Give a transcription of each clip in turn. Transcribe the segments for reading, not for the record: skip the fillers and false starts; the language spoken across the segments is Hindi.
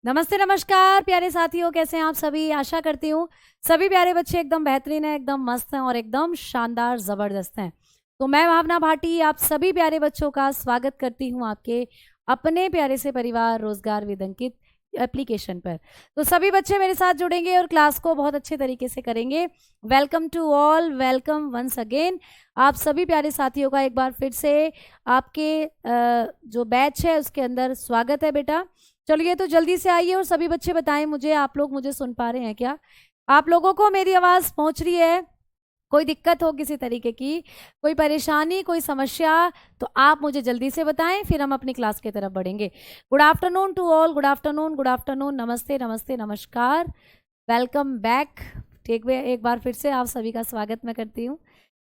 नमस्ते नमस्कार प्यारे साथियों, कैसे हैं आप सभी। आशा करती हूँ सभी प्यारे बच्चे एकदम बेहतरीन हैं, एकदम मस्त हैं और एकदम शानदार ज़बरदस्त हैं। तो मैं भावना भाटी आप सभी प्यारे बच्चों का स्वागत करती हूँ आपके अपने प्यारे से परिवार रोजगार विद अंकित एप्लीकेशन पर। तो सभी बच्चे मेरे साथ जुड़ेंगे और क्लास को बहुत अच्छे तरीके से करेंगे। Welcome to all, welcome once again. आप सभी प्यारे साथियों का एक बार फिर से आपके जो बैच है उसके अंदर स्वागत है बेटा। चलिए तो जल्दी से आइए और सभी बच्चे बताएं मुझे, आप लोग मुझे सुन पा रहे हैं क्या? आप लोगों को मेरी आवाज़ पहुंच रही है? कोई दिक्कत हो किसी तरीके की, कोई परेशानी, कोई समस्या, तो आप मुझे जल्दी से बताएं, फिर हम अपनी क्लास की तरफ बढ़ेंगे। Good afternoon to all, good afternoon, good afternoon, नमस्ते नमस्ते नमस्कार, वेलकम बैक। एक बार फिर से आप सभी का स्वागत मैं करती हूँ।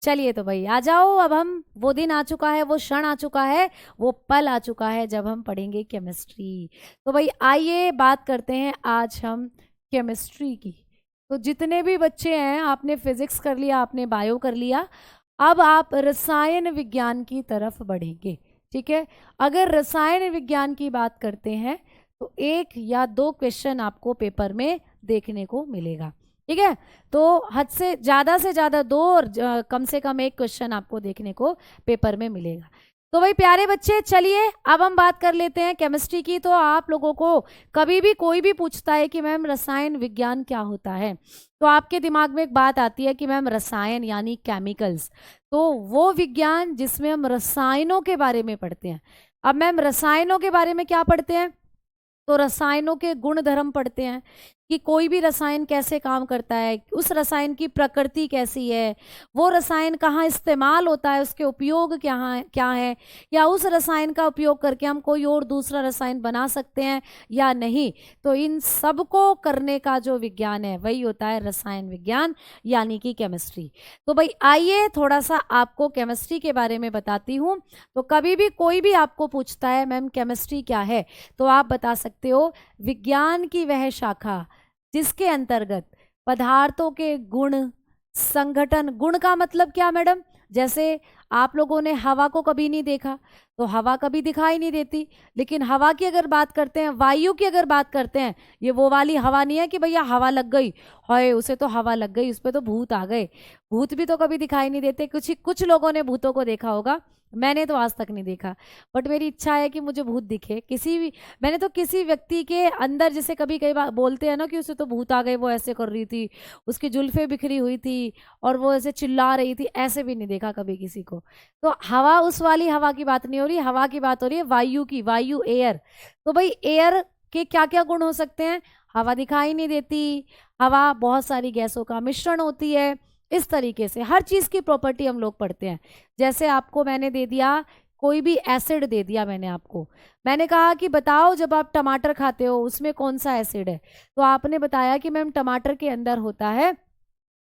चलिए तो भाई आ जाओ, अब हम वो दिन आ चुका है, वो क्षण आ चुका है, वो पल आ चुका है जब हम पढ़ेंगे केमिस्ट्री। तो भाई आइए बात करते हैं आज हम केमिस्ट्री की। तो जितने भी बच्चे हैं, आपने फिजिक्स कर लिया, आपने बायो कर लिया, अब आप रसायन विज्ञान की तरफ बढ़ेंगे। ठीक है, अगर रसायन विज्ञान की बात करते हैं तो एक या दो क्वेश्चन आपको पेपर में देखने को मिलेगा। ठीक है, तो हद से ज़्यादा दो और कम से कम एक क्वेश्चन आपको देखने को पेपर में मिलेगा। तो भाई प्यारे बच्चे, चलिए अब हम बात कर लेते हैं केमिस्ट्री की। तो आप लोगों को कभी भी कोई भी पूछता है कि मैम रसायन विज्ञान क्या होता है, तो आपके दिमाग में एक बात आती है कि मैम रसायन यानी केमिकल्स, तो वो विज्ञान जिसमें हम रसायनों के बारे में पढ़ते हैं। अब मैम रसायनों के बारे में क्या पढ़ते हैं? तो रसायनों के गुण धर्म पढ़ते हैं कि कोई भी रसायन कैसे काम करता है, उस रसायन की प्रकृति कैसी है, वो रसायन कहाँ इस्तेमाल होता है, उसके उपयोग क्या है, या उस रसायन का उपयोग करके हम कोई और दूसरा रसायन बना सकते हैं या नहीं। तो इन सब को करने का जो विज्ञान है वही होता है रसायन विज्ञान यानी कि केमिस्ट्री। तो भाई आइए थोड़ा सा आपको केमिस्ट्री के बारे में बताती हूँ। तो कभी भी कोई भी आपको पूछता है मैम केमिस्ट्री क्या है, तो आप बता सकते हो विज्ञान की वह शाखा जिसके अंतर्गत पदार्थों के गुण संगठन। गुण का मतलब क्या मैडम? जैसे आप लोगों ने हवा को कभी नहीं देखा, तो हवा कभी दिखाई नहीं देती, लेकिन हवा की अगर बात करते हैं, वायु की अगर बात करते हैं, ये वो वाली हवा नहीं है कि भैया हवा लग गई, हाय उसे तो हवा लग गई, उस पर तो भूत आ गए। भूत भी तो कभी दिखाई नहीं देते। कुछ लोगों ने भूतों को देखा होगा, मैंने तो आज तक नहीं देखा, बट मेरी इच्छा है कि मुझे भूत दिखे किसी भी। मैंने तो किसी व्यक्ति के अंदर, जैसे कभी कई बार बोलते हैं ना कि उसे तो भूत आ गए, वो ऐसे कर रही थी, उसकी जुल्फें बिखरी हुई थी और वो ऐसे चिल्ला रही थी, ऐसे भी नहीं देखा कभी किसी को। तो हवा उस वाली हवा की बात नहीं हो रही, हवा की बात हो रही है वायु की, वायु एयर। तो भाई एयर के क्या क्या गुण हो सकते हैं? हवा दिखाई नहीं देती, हवा बहुत सारी गैसों का मिश्रण होती है, इस तरीके से हर चीज़ की प्रॉपर्टी हम लोग पढ़ते हैं। जैसे आपको मैंने दे दिया कोई भी एसिड दे दिया, मैंने आपको मैंने कहा कि बताओ जब आप टमाटर खाते हो उसमें कौन सा एसिड है, तो आपने बताया कि मैम टमाटर के अंदर होता है,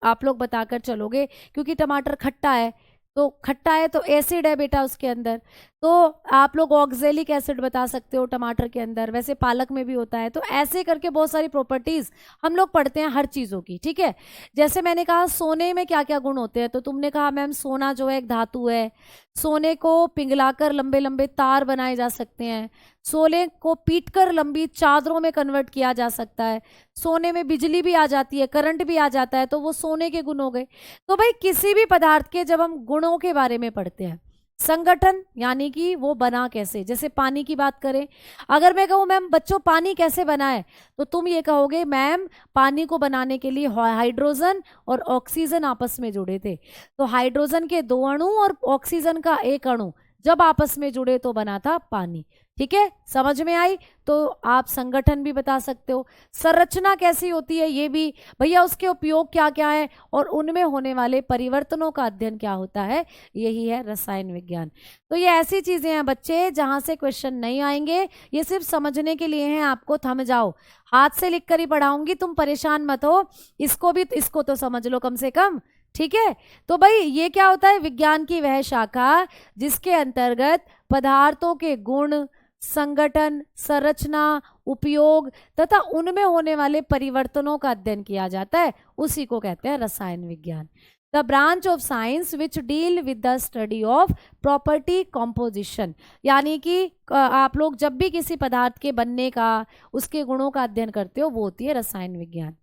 आप लोग बताकर चलोगे क्योंकि टमाटर खट्टा है, तो खट्टा है तो एसिड है बेटा उसके अंदर। तो आप लोग ऑक्जेलिक एसिड बता सकते हो टमाटर के अंदर, वैसे पालक में भी होता है। तो ऐसे करके बहुत सारी प्रॉपर्टीज हम लोग पढ़ते हैं हर चीज़ों की। ठीक है, जैसे मैंने कहा सोने में क्या क्या गुण होते हैं, तो तुमने कहा मैम सोना जो है एक धातु है, सोने को पिघलाकर लंबे लंबे तार बनाए जा सकते हैं, सोने को पीटकर लंबी चादरों में कन्वर्ट किया जा सकता है, सोने में बिजली भी आ जाती है, करंट भी आ जाता है, तो वो सोने के गुण हो गए। तो भाई किसी भी पदार्थ के जब हम गुणों के बारे में पढ़ते हैं, संगठन यानी कि वो बना कैसे, जैसे पानी की बात करें, अगर मैं कहूँ मैम बच्चों पानी कैसे बना है, तो तुम ये कहोगे मैम पानी को बनाने के लिए हाइड्रोजन और ऑक्सीजन आपस में जुड़े थे, तो हाइड्रोजन के दो अणु और ऑक्सीजन का एक अणु जब आपस में जुड़े तो बना था पानी। ठीक है, समझ में आई? तो आप संगठन भी बता सकते हो, संरचना कैसी होती है ये भी, भैया उसके उपयोग क्या क्या है और उनमें होने वाले परिवर्तनों का अध्ययन क्या होता है, यही है रसायन विज्ञान। तो ये ऐसी चीजें हैं बच्चे जहां से क्वेश्चन नहीं आएंगे, ये सिर्फ समझने के लिए हैं, आपको थम जाओ, हाथ से लिख कर ही पढ़ाऊंगी, तुम परेशान मत हो, इसको तो समझ लो कम से कम। ठीक है, तो भाई ये क्या होता है? विज्ञान की वह शाखा जिसके अंतर्गत पदार्थों के गुण संगठन संरचना उपयोग तथा उनमें होने वाले परिवर्तनों का अध्ययन किया जाता है, उसी को कहते हैं रसायन विज्ञान। The branch of science which deal with the study of property composition, यानी कि आप लोग जब भी किसी पदार्थ के बनने का, उसके गुणों का अध्ययन करते हो, वो होती है रसायन विज्ञान।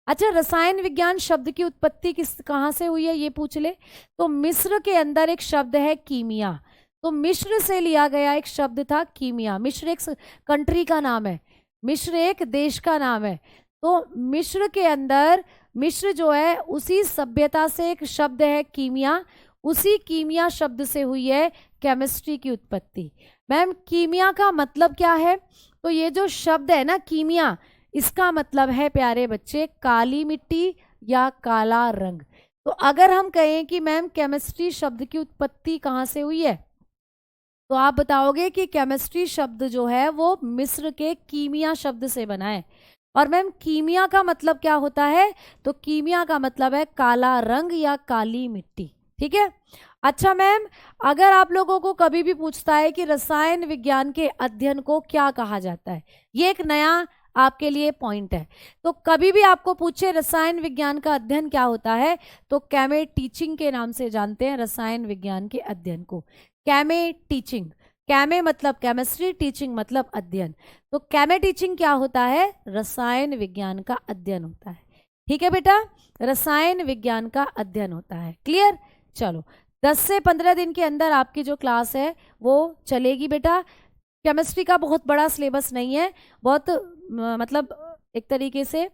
अच्छा, रसायन विज्ञान शब्द की उत्पत्ति कहाँ से हुई है ये पूछ ले, तो मिस्र के अंदर एक शब्द है कीमिया, तो मिस्र से लिया गया एक शब्द था कीमिया। मिस्र एक कंट्री का नाम है, मिस्र एक देश का नाम है। तो मिस्र के अंदर, मिस्र जो है उसी सभ्यता से एक शब्द है कीमिया, उसी कीमिया शब्द से हुई है केमिस्ट्री की उत्पत्ति। मैम कीमिया का मतलब क्या है, तो ये जो शब्द है ना कीमिया, इसका मतलब है प्यारे बच्चे काली मिट्टी या काला रंग। तो अगर हम कहें कि मैम केमिस्ट्री शब्द की उत्पत्ति कहाँ से हुई है, तो आप बताओगे कि केमिस्ट्री शब्द जो है वो मिस्र के कीमिया शब्द से बना है। और मैम कीमिया का मतलब क्या होता है, तो कीमिया का मतलब है काला रंग या काली मिट्टी। ठीक है। अच्छा मैम, अगर आप लोगों को कभी भी पूछता है कि रसायन विज्ञान के अध्ययन को क्या कहा जाता है, ये एक नया आपके लिए पॉइंट है। तो कभी भी आपको पूछे रसायन विज्ञान का अध्ययन क्या होता है, तो कैमे टीचिंग के नाम से जानते हैं रसायन विज्ञान के अध्ययन को। कैमे टीचिंग, कैमे मतलब केमिस्ट्री, टीचिंग मतलब अध्ययन। तो कैमे टीचिंग क्या होता है, रसायन विज्ञान का अध्ययन होता है। ठीक है बेटा, रसायन विज्ञान का अध्ययन होता है। क्लियर। चलो 10 से 15 दिन के अंदर आपकी जो क्लास है वो चलेगी बेटा। केमिस्ट्री का बहुत बड़ा सिलेबस नहीं है, बहुत मतलब एक तरीके से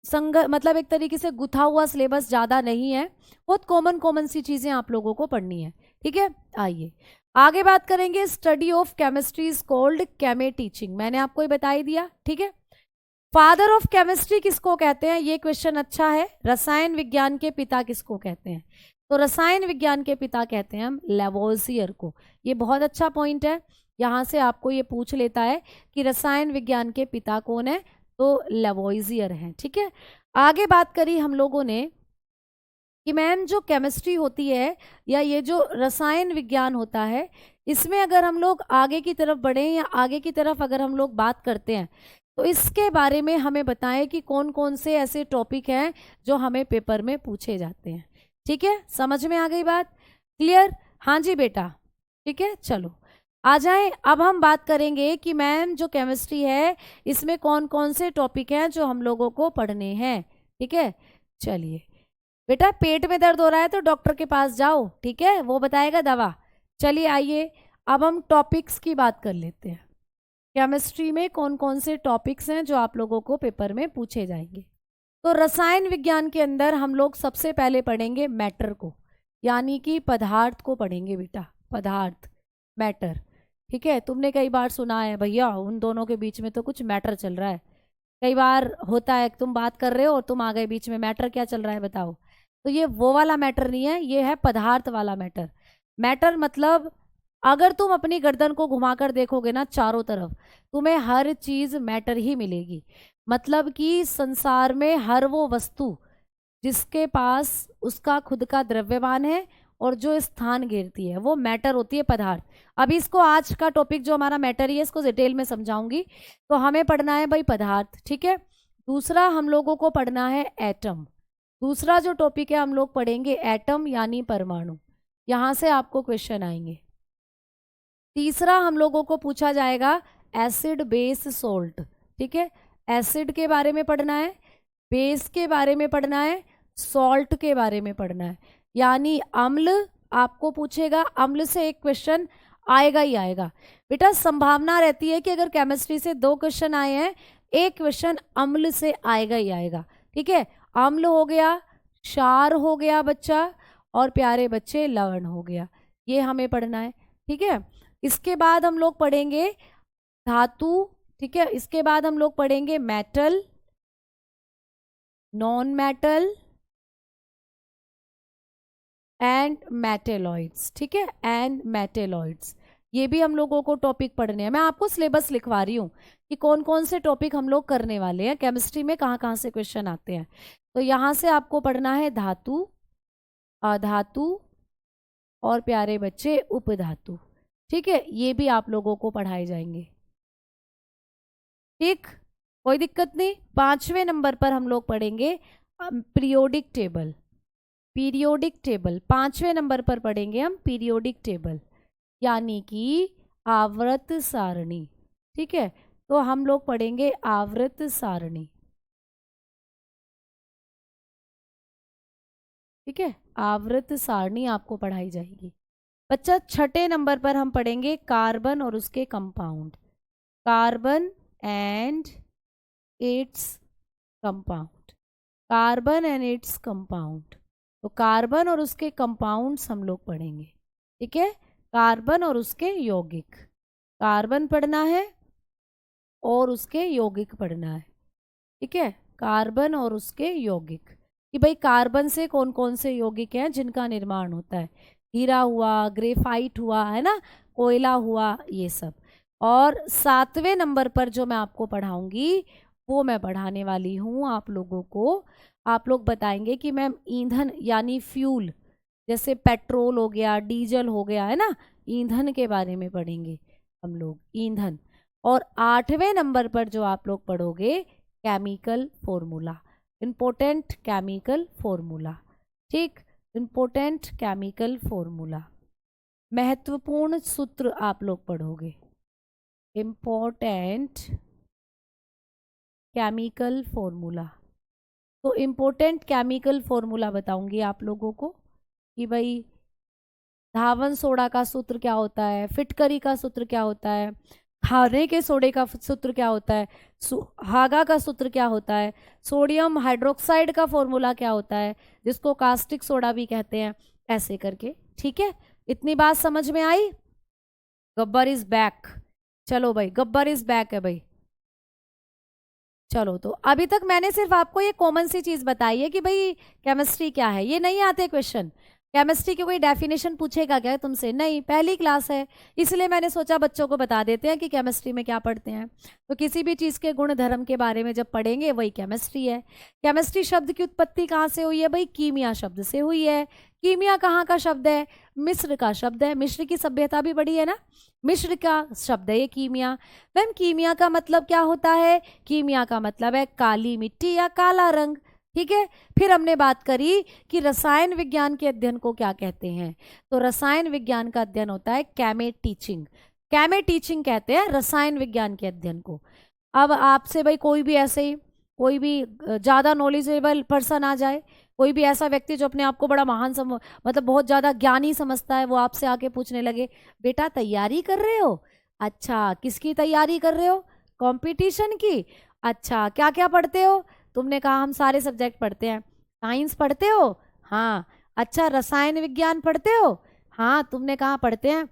मतलब एक तरीके से गुथा हुआ सिलेबस ज़्यादा नहीं है, बहुत कॉमन सी चीज़ें आप लोगों को पढ़नी है। ठीक है, आइए आगे बात करेंगे। Study of chemistry is called कैमे teaching, मैंने आपको ही बता ही दिया। ठीक है, फादर ऑफ केमिस्ट्री किसको कहते हैं, ये क्वेश्चन अच्छा है। रसायन विज्ञान के पिता किसको कहते हैं, तो रसायन विज्ञान के पिता कहते हैं हम लेवोजियर को। ये बहुत अच्छा पॉइंट है, यहाँ से आपको ये पूछ लेता है कि रसायन विज्ञान के पिता कौन है, तो लेवोजियर हैं। ठीक है, आगे बात करी हम लोगों ने कि मैम जो केमिस्ट्री होती है या ये जो रसायन विज्ञान होता है, इसमें अगर हम लोग आगे की तरफ बढ़ें या आगे की तरफ अगर हम लोग बात करते हैं, तो इसके बारे में हमें बताएं कि कौन कौन से ऐसे टॉपिक हैं जो हमें पेपर में पूछे जाते हैं। ठीक है, समझ में आ गई बात, क्लियर। हाँ जी बेटा, ठीक है। चलो आ जाएं, अब हम बात करेंगे कि मैम जो केमिस्ट्री है इसमें कौन कौन से टॉपिक हैं जो हम लोगों को पढ़ने हैं। ठीक है, चलिए बेटा, पेट में दर्द हो रहा है तो डॉक्टर के पास जाओ, ठीक है, वो बताएगा दवा। चलिए आइए, अब हम टॉपिक्स की बात कर लेते हैं। केमिस्ट्री में कौन कौन से टॉपिक्स हैं जो आप लोगों को पेपर में पूछे जाएंगे। तो रसायन विज्ञान के अंदर हम लोग सबसे पहले पढ़ेंगे मैटर को, यानी कि पदार्थ को पढ़ेंगे बेटा, पदार्थ, मैटर। ठीक है, तुमने कई बार सुना है भैया उन दोनों के बीच में तो कुछ मैटर चल रहा है। कई बार होता है तुम बात कर रहे हो और तुम आ गए बीच में, मैटर क्या चल रहा है बताओ। तो ये वो वाला मैटर नहीं है, ये है पदार्थ वाला मैटर। मैटर मतलब अगर तुम अपनी गर्दन को घुमाकर देखोगे ना चारों तरफ, तुम्हें हर चीज मैटर ही मिलेगी। मतलब कि संसार में हर वो वस्तु जिसके पास उसका खुद का द्रव्यमान है और जो स्थान घेरती है वो मैटर होती है, पदार्थ। अभी इसको आज का टॉपिक जो हमारा मैटर ही है इसको डिटेल में समझाऊंगी। तो हमें पढ़ना है भाई पदार्थ। ठीक है, दूसरा हम लोगों को पढ़ना है एटम। दूसरा जो टॉपिक है हम लोग पढ़ेंगे एटम यानी परमाणु, यहाँ से आपको क्वेश्चन आएंगे। तीसरा हम लोगों को पूछा जाएगा एसिड बेस सोल्ट। ठीक है, एसिड के बारे में पढ़ना है, बेस के बारे में पढ़ना है, सॉल्ट के बारे में पढ़ना है। यानी अम्ल आपको पूछेगा, अम्ल से एक क्वेश्चन आएगा ही आएगा बेटा। संभावना रहती है कि अगर केमिस्ट्री से 2 क्वेश्चन आए हैं, एक क्वेश्चन अम्ल से आएगा ही आएगा। ठीक है, अम्ल हो गया, क्षार हो गया बच्चा, और प्यारे बच्चे लवण हो गया, ये हमें पढ़ना है। ठीक है, इसके बाद हम लोग पढ़ेंगे धातु। ठीक है, इसके बाद हम लोग पढ़ेंगे metal, non metal and metalloids. ठीक है, एंड मेटेलॉइड्स, ये भी हम लोगों को टॉपिक पढ़ने हैं। मैं आपको सिलेबस लिखवा रही हूँ कि कौन कौन से टॉपिक हम लोग करने वाले हैं, केमिस्ट्री में कहाँ कहाँ से क्वेश्चन आते हैं। तो यहाँ से आपको पढ़ना है धातु, अधातु और प्यारे बच्चे उपधातु। ठीक है, ये भी आप लोगों को पढ़ाए जाएंगे। ठीक, कोई दिक्कत नहीं। 5वें नंबर पर हम लोग पढ़ेंगे पीरियोडिक टेबल। पीरियोडिक टेबल 5वें नंबर पर पढ़ेंगे हम पीरियोडिक टेबल, यानी कि आवर्त सारणी। ठीक है, तो हम लोग पढ़ेंगे आवर्त सारणी। ठीक है, आवर्त सारणी आपको पढ़ाई जाएगी। बच्चा 6ठे नंबर पर हम पढ़ेंगे कार्बन और उसके compound, carbon and its compound, carbon and its compound. तो कार्बन और उसके कंपाउंड्स हम लोग पढ़ेंगे। ठीक है, कार्बन और उसके यौगिक, कार्बन पढ़ना है और उसके यौगिक पढ़ना है। ठीक है, कार्बन और उसके यौगिक, कि भाई कार्बन से कौन कौन से यौगिक हैं जिनका निर्माण होता है, हीरा हुआ, ग्रेफाइट हुआ, है ना, कोयला हुआ, ये सब। और 7वें नंबर पर जो मैं आपको पढ़ाऊंगी वो मैं पढ़ाने वाली हूँ आप लोगों को, आप लोग बताएंगे कि मैम ईंधन यानी फ्यूल, जैसे पेट्रोल हो गया, डीजल हो गया, है ना, ईंधन के बारे में पढ़ेंगे हम लोग, ईंधन। और 8वें नंबर पर जो आप लोग पढ़ोगे chemical formula, important chemical formula. ठीक, इम्पोर्टेंट केमिकल फॉर्मूला, महत्वपूर्ण सूत्र आप लोग पढ़ोगे, इम्पोर्टेंट केमिकल फॉर्मूला। तो इम्पोर्टेंट केमिकल फॉर्मूला बताऊंगी आप लोगों को कि भाई धावन सोडा का सूत्र क्या होता है, फिटकरी का सूत्र क्या होता है, खाने के सोडे का सूत्र क्या होता है, सुहागा का सूत्र क्या होता है, सोडियम हाइड्रोक्साइड का फॉर्मूला क्या होता है, जिसको कास्टिक सोडा भी कहते हैं, ऐसे करके। ठीक है, इतनी बात समझ में आई? Gabbar is back. चलो भाई, गब्बर इज बैक है भाई। चलो, तो अभी तक मैंने सिर्फ आपको ये कॉमन सी चीज बताई है कि भाई केमिस्ट्री क्या है। ये नहीं आते क्वेश्चन, केमिस्ट्री की कोई डेफिनेशन पूछेगा क्या तुमसे? नहीं, पहली क्लास है, इसलिए मैंने सोचा बच्चों को बता देते हैं कि केमिस्ट्री में क्या पढ़ते हैं। तो किसी भी चीज़ के गुण धर्म के बारे में जब पढ़ेंगे वही केमिस्ट्री है। केमिस्ट्री शब्द की उत्पत्ति कहाँ से हुई है? भाई कीमिया शब्द से हुई है। कीमिया कहाँ का शब्द है? मिस्र का शब्द है। मिस्र की सभ्यता भी बड़ी है ना, मिस्र का शब्द है ये कीमिया। मैम कीमिया का मतलब क्या होता है? कीमिया का मतलब है काली मिट्टी या काला रंग। ठीक है, फिर हमने बात करी कि रसायन विज्ञान के अध्ययन को क्या कहते हैं। तो रसायन विज्ञान का अध्ययन होता है कैमे टीचिंग, कैमे टीचिंग कहते हैं रसायन विज्ञान के अध्ययन को। अब आपसे भाई कोई भी ऐसे ही कोई भी ज़्यादा नॉलेजेबल पर्सन आ जाए, कोई भी ऐसा व्यक्ति जो अपने आप को बड़ा महान मतलब बहुत ज़्यादा ज्ञानी समझता है, वो आपसे आके पूछने लगे बेटा तैयारी कर रहे हो? अच्छा, किसकी तैयारी कर रहे हो? कंपटीशन की। अच्छा, क्या क्या पढ़ते हो? तुमने कहा हम सारे सब्जेक्ट पढ़ते हैं। साइंस पढ़ते हो? हाँ। अच्छा, रसायन विज्ञान पढ़ते हो? हाँ। तुमने कहा पढ़ते हैं।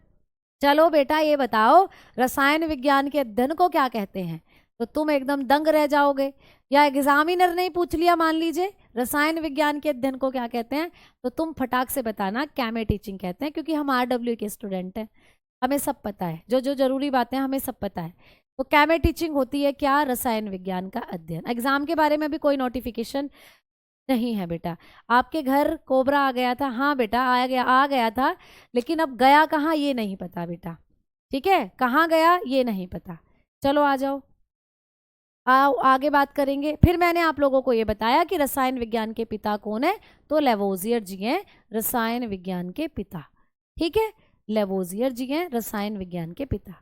चलो बेटा ये बताओ रसायन विज्ञान के अध्ययन को क्या कहते हैं? तो तुम एकदम दंग रह जाओगे। या एग्जामिनर ने पूछ लिया मान लीजिए रसायन विज्ञान के अध्ययन को क्या कहते हैं, तो तुम फटाक से बताना कैमे टीचिंग कहते हैं, क्योंकि हम RW के स्टूडेंट हैं, हमें सब पता है, जो जो जरूरी बातें हमें सब पता है। तो कैमे टीचिंग होती है क्या? रसायन विज्ञान का अध्ययन। एग्जाम के बारे में भी कोई नोटिफिकेशन नहीं है बेटा। आपके घर कोबरा आ गया था? हाँ बेटा आ गया था, लेकिन अब गया कहाँ ये नहीं पता बेटा। ठीक है, कहाँ गया ये नहीं पता। चलो आ जाओ, आओ आगे बात करेंगे। फिर मैंने आप लोगों को ये बताया कि रसायन विज्ञान के पिता कौन है, तो लेवोजियर जी हैं रसायन विज्ञान के पिता। ठीक है, लेवोजियर जी हैं रसायन विज्ञान के पिता।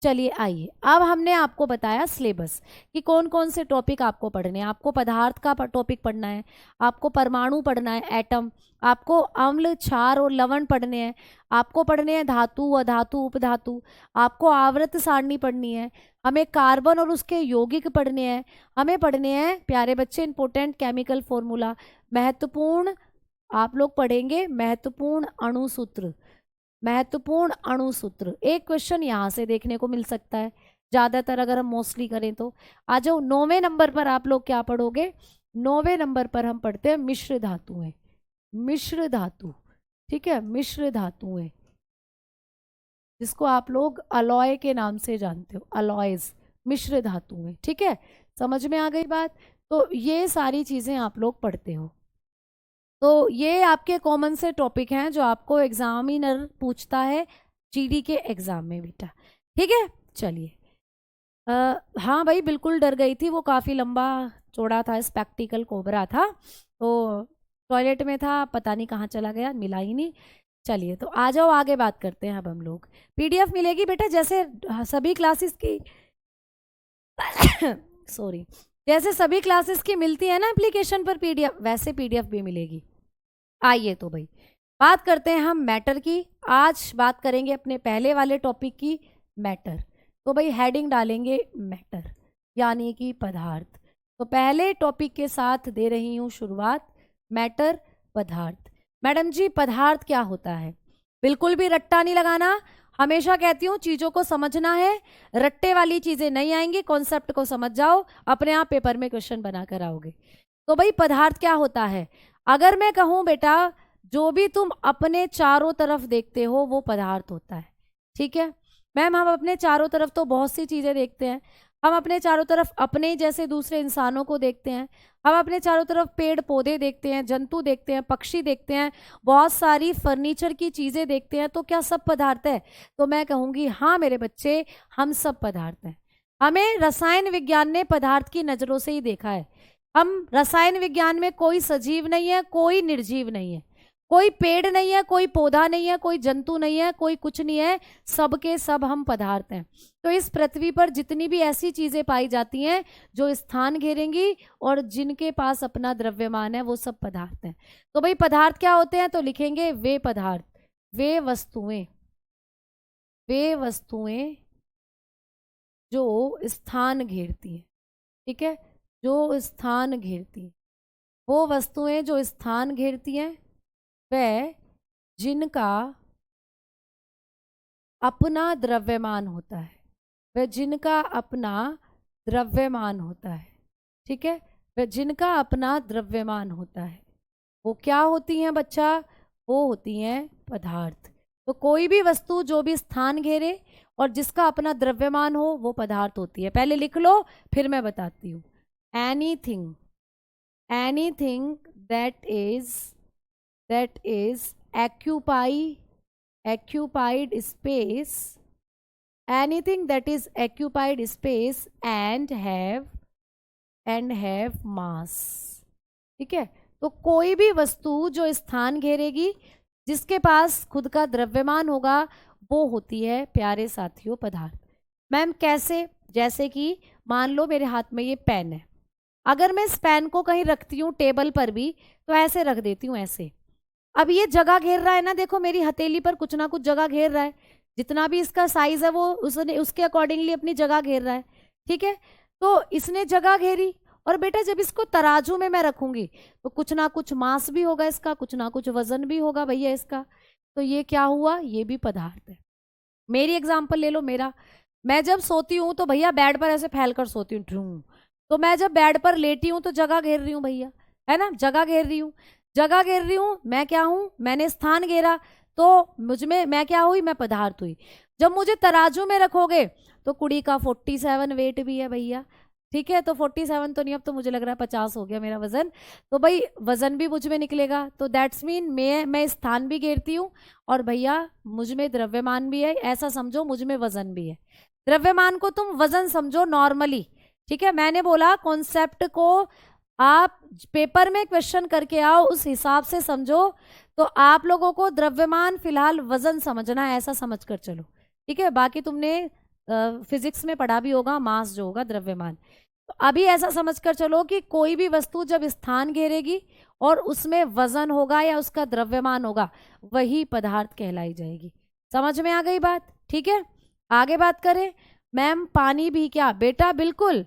चलिए आइए, अब हमने आपको बताया सिलेबस कि कौन कौन से टॉपिक आपको पढ़ने हैं। आपको पदार्थ का टॉपिक पढ़ना है, आपको परमाणु पढ़ना है, एटम, आपको अम्ल क्षार और लवण पढ़ने हैं, आपको पढ़ने हैं धातु अधातु उपधातु, आपको आवर्त सारणी पढ़नी है, हमें कार्बन और उसके यौगिक पढ़ने हैं, हमें पढ़ने हैं प्यारे बच्चे इंपॉर्टेंट केमिकल फॉर्मूला, महत्वपूर्ण आप लोग पढ़ेंगे महत्वपूर्ण अणुसूत्र, महत्वपूर्ण अणुसूत्र। एक क्वेश्चन यहाँ से देखने को मिल सकता है ज़्यादातर अगर हम मोस्टली करें तो। आ जाओ 9वें नंबर पर आप लोग क्या पढ़ोगे? 9वें नंबर पर हम पढ़ते हैं मिश्र धातुएं, मिश्र धातु। ठीक है, मिश्र धातुएं जिसको आप लोग अलॉय के नाम से जानते हो, अलॉयज, मिश्र धातुएं। ठीक है, समझ में आ गई बात? तो ये सारी चीज़ें आप लोग पढ़ते हो। तो ये आपके कॉमन से टॉपिक हैं जो आपको एग्जामिनर पूछता है GD के एग्जाम में बेटा। ठीक है, चलिए। हाँ भाई बिल्कुल डर गई थी, वो काफ़ी लंबा चौड़ा था, स्पेक्टिकल कोबरा था, तो टॉयलेट में था, पता नहीं कहाँ चला गया, मिला ही नहीं। चलिए तो आ जाओ, आगे बात करते हैं अब हम लोग। पीडीएफ मिलेगी बेटा, जैसे सभी क्लासेस की सॉरी, जैसे सभी क्लासेस की मिलती है ना एप्लीकेशन पर पीडीएफ, वैसे पीडीएफ भी मिलेगी। आइए तो भाई बात करते हैं हम मैटर की। आज बात करेंगे अपने पहले वाले टॉपिक की, मैटर। तो भाई हेडिंग डालेंगे मैटर, यानी कि पदार्थ। तो पहले टॉपिक के साथ दे रही हूँ शुरुआत, मैटर, पदार्थ। मैडम जी पदार्थ क्या होता है? बिल्कुल भी रट्टा नहीं लगाना, हमेशा कहती हूँ चीज़ों को समझना है, रट्टे वाली चीज़ें नहीं आएंगी, कॉन्सेप्ट को समझ जाओ, अपने आप पेपर में क्वेश्चन बना कर आओगे। तो भाई पदार्थ क्या होता है? अगर मैं कहूँ बेटा, जो भी तुम अपने चारों तरफ देखते हो वो पदार्थ होता है। ठीक है मैम, हम अपने चारों तरफ तो बहुत सी चीज़ें देखते हैं। हम अपने चारों तरफ अपने जैसे दूसरे इंसानों को देखते हैं, हम अपने चारों तरफ पेड़ पौधे देखते हैं, जंतु देखते हैं, पक्षी देखते हैं, बहुत सारी फर्नीचर की चीज़ें देखते हैं। तो क्या सब पदार्थ है? तो मैं कहूँगी हाँ मेरे बच्चे, हम सब पदार्थ हैं। हमें रसायन विज्ञान ने पदार्थ की नज़रों से ही देखा है। हम रसायन विज्ञान में कोई सजीव नहीं है, कोई निर्जीव नहीं है, कोई पेड़ नहीं है, कोई पौधा नहीं है, कोई जंतु नहीं है, कोई कुछ नहीं है, सबके सब हम पदार्थ हैं। तो इस पृथ्वी पर जितनी भी ऐसी चीजें पाई जाती हैं जो स्थान घेरेंगी और जिनके पास अपना द्रव्यमान है, वो सब पदार्थ हैं। तो भाई पदार्थ क्या होते हैं? तो लिखेंगे वे पदार्थ, वे वस्तुएं, वे वस्तुएं जो स्थान घेरती हैं। ठीक है, जो स्थान घेरती हैं, वो वस्तुएं जो स्थान घेरती हैं, वह जिनका अपना द्रव्यमान होता है, वह जिनका अपना द्रव्यमान होता है। ठीक है, वह जिनका अपना द्रव्यमान होता है, वो क्या होती हैं बच्चा? वो होती हैं पदार्थ। तो कोई भी वस्तु जो भी स्थान घेरे और जिसका अपना द्रव्यमान हो, वो पदार्थ होती है। पहले लिख लो, फिर मैं बताती हूँ। Anything, anything that is occupied space, anything that is occupied space and have mass। ठीक है, तो कोई भी वस्तु जो स्थान घेरेगी, जिसके पास खुद का द्रव्यमान होगा, वो होती है प्यारे साथियों पदार्थ। मैम कैसे? जैसे कि मान लो मेरे हाथ में ये पेन है, अगर मैं इस पेन को कहीं रखती हूँ टेबल पर भी, तो ऐसे रख देती हूँ ऐसे। अब ये जगह घेर रहा है ना, देखो मेरी हथेली पर कुछ ना कुछ जगह घेर रहा है, जितना भी इसका साइज है वो उसके अकॉर्डिंगली अपनी जगह घेर रहा है। ठीक है, तो इसने जगह घेरी, और बेटा जब इसको तराजू में मैं रखूंगी तो कुछ ना कुछ मास भी होगा इसका, कुछ ना कुछ वजन भी होगा भैया इसका। तो ये क्या हुआ? ये भी पदार्थ है। मेरी एग्जाम्पल ले लो, मेरा, मैं जब सोती हूँ तो भैया बेड पर ऐसे फैल कर सोती हूँ, तो मैं जब बेड पर लेटी हूँ तो जगह घेर रही हूँ भैया, है ना, जगह घेर रही हूँ, जगह घेर रही हूँ। मैं क्या हूँ? मैंने स्थान घेरा, तो मुझमें मैं क्या हुई? मैं पदार्थ हुई। जब मुझे तराजू में रखोगे तो कुड़ी का 47 वेट भी है भैया। ठीक है, तो 47 तो नहीं, अब तो मुझे लग रहा है 50 हो गया मेरा वजन, तो भाई वजन भी मुझ में निकलेगा। तो दैट्स मीन मैं स्थान भी घेरती हूँ और भैया मुझ में द्रव्यमान भी है। ऐसा समझो मुझ में वजन भी है। द्रव्यमान को तुम वजन समझो नॉर्मली। ठीक है, मैंने बोला कॉन्सेप्ट को आप पेपर में क्वेश्चन करके आओ, उस हिसाब से समझो। तो आप लोगों को द्रव्यमान फिलहाल वजन समझना है, ऐसा समझ कर चलो। ठीक है, बाकी तुमने फिजिक्स में पढ़ा भी होगा मास जो होगा द्रव्यमान। तो अभी ऐसा समझ कर चलो कि कोई भी वस्तु जब स्थान घेरेगी और उसमें वजन होगा या उसका द्रव्यमान होगा, वही पदार्थ कहलाई जाएगी। समझ में आ गई बात? ठीक है, आगे बात करें। मैम पानी भी क्या? बेटा बिल्कुल,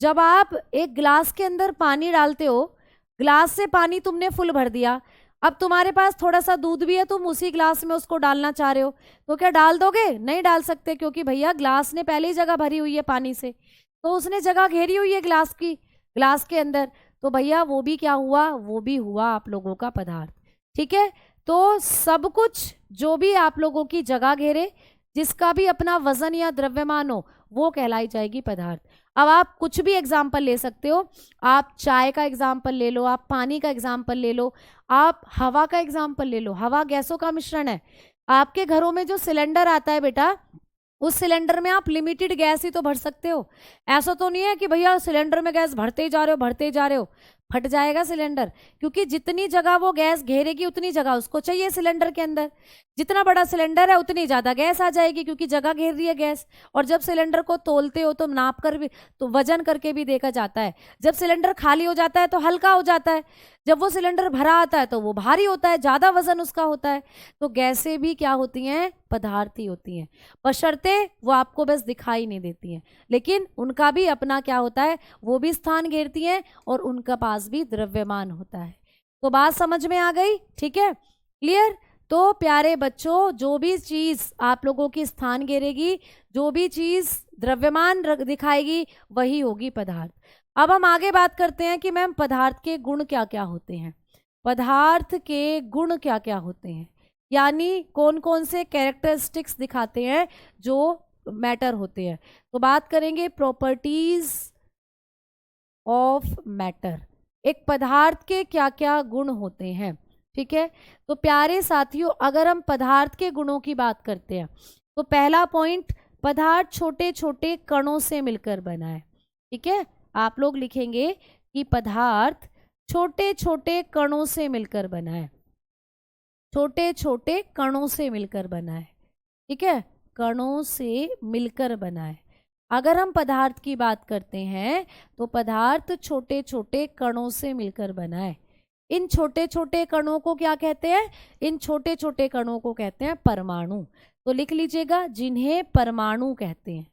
जब आप एक ग्लास के अंदर पानी डालते हो, ग्लास से पानी तुमने फुल भर दिया, अब तुम्हारे पास थोड़ा सा दूध भी है, तुम उसी ग्लास में उसको डालना चाह रहे हो, तो क्या डाल दोगे? नहीं डाल सकते, क्योंकि भैया ग्लास ने पहले ही जगह भरी हुई है पानी से, तो उसने जगह घेरी हुई है ग्लास की, ग्लास के अंदर। तो भैया वो भी क्या हुआ? वो भी हुआ आप लोगों का पदार्थ। ठीक है, तो सब कुछ जो भी आप लोगों की जगह घेरे, जिसका भी अपना वजन या द्रव्यमान हो, वो कहलाई जाएगी पदार्थ। अब आप कुछ भी एग्जाम्पल ले सकते हो, आप चाय का एग्जाम्पल ले लो, आप पानी का एग्जाम्पल ले लो, आप हवा का एग्जाम्पल ले लो। हवा गैसों का मिश्रण है। आपके घरों में जो सिलेंडर आता है बेटा, उस सिलेंडर में आप लिमिटेड गैस ही तो भर सकते हो। ऐसा तो नहीं है कि भैया सिलेंडर में गैस भरते ही जा रहे हो, भरते ही जा रहे हो। फट जाएगा सिलेंडर, क्योंकि जितनी जगह वो गैस घेरेगी उतनी जगह उसको चाहिए सिलेंडर के अंदर। जितना बड़ा सिलेंडर है उतनी ज़्यादा गैस आ जाएगी, क्योंकि जगह घेर रही है गैस। और जब सिलेंडर को तोलते हो तो नाप कर भी, तो वजन करके भी देखा जाता है। जब सिलेंडर खाली हो जाता है तो हल्का हो जाता है, जब वो सिलेंडर भरा आता है तो वो भारी होता है, ज़्यादा वजन उसका होता है। तो गैसें भी क्या होती हैं, पदार्थ ही होती हैं, बशर्ते वो आपको बस दिखाई नहीं देती हैं, लेकिन उनका भी अपना क्या होता है, वो भी स्थान घेरती हैं और उनका पास भी द्रव्यमान होता है। तो बात समझ में आ गई, ठीक है, क्लियर। तो प्यारे बच्चों, जो भी चीज आप लोगों की स्थान घेरेगी, जो भी चीज द्रव्यमान दिखाएगी, वही होगी पदार्थ। अब हम आगे बात करते हैं कि मैम पदार्थ के गुण क्या क्या होते हैं। पदार्थ के गुण क्या क्या होते हैं, यानी कौन कौन से कैरेक्टरिस्टिक्स दिखाते हैं जो मैटर होते हैं। तो बात करेंगे प्रॉपर्टीज ऑफ मैटर, एक पदार्थ के क्या क्या गुण होते हैं, ठीक है। तो प्यारे साथियों, अगर हम पदार्थ के गुणों की बात करते हैं तो पहला पॉइंट, पदार्थ छोटे छोटे कणों से मिलकर बना है, ठीक है। आप लोग लिखेंगे कि पदार्थ छोटे छोटे कणों से मिलकर बना है, छोटे छोटे कणों से मिलकर बना है, ठीक है, कणों से मिलकर बना है। अगर हम पदार्थ की बात करते हैं तो पदार्थ छोटे छोटे कणों से मिलकर बना है। इन छोटे छोटे कणों को क्या कहते हैं, इन छोटे छोटे कणों को कहते हैं परमाणु। तो लिख लीजिएगा, जिन्हें परमाणु कहते हैं,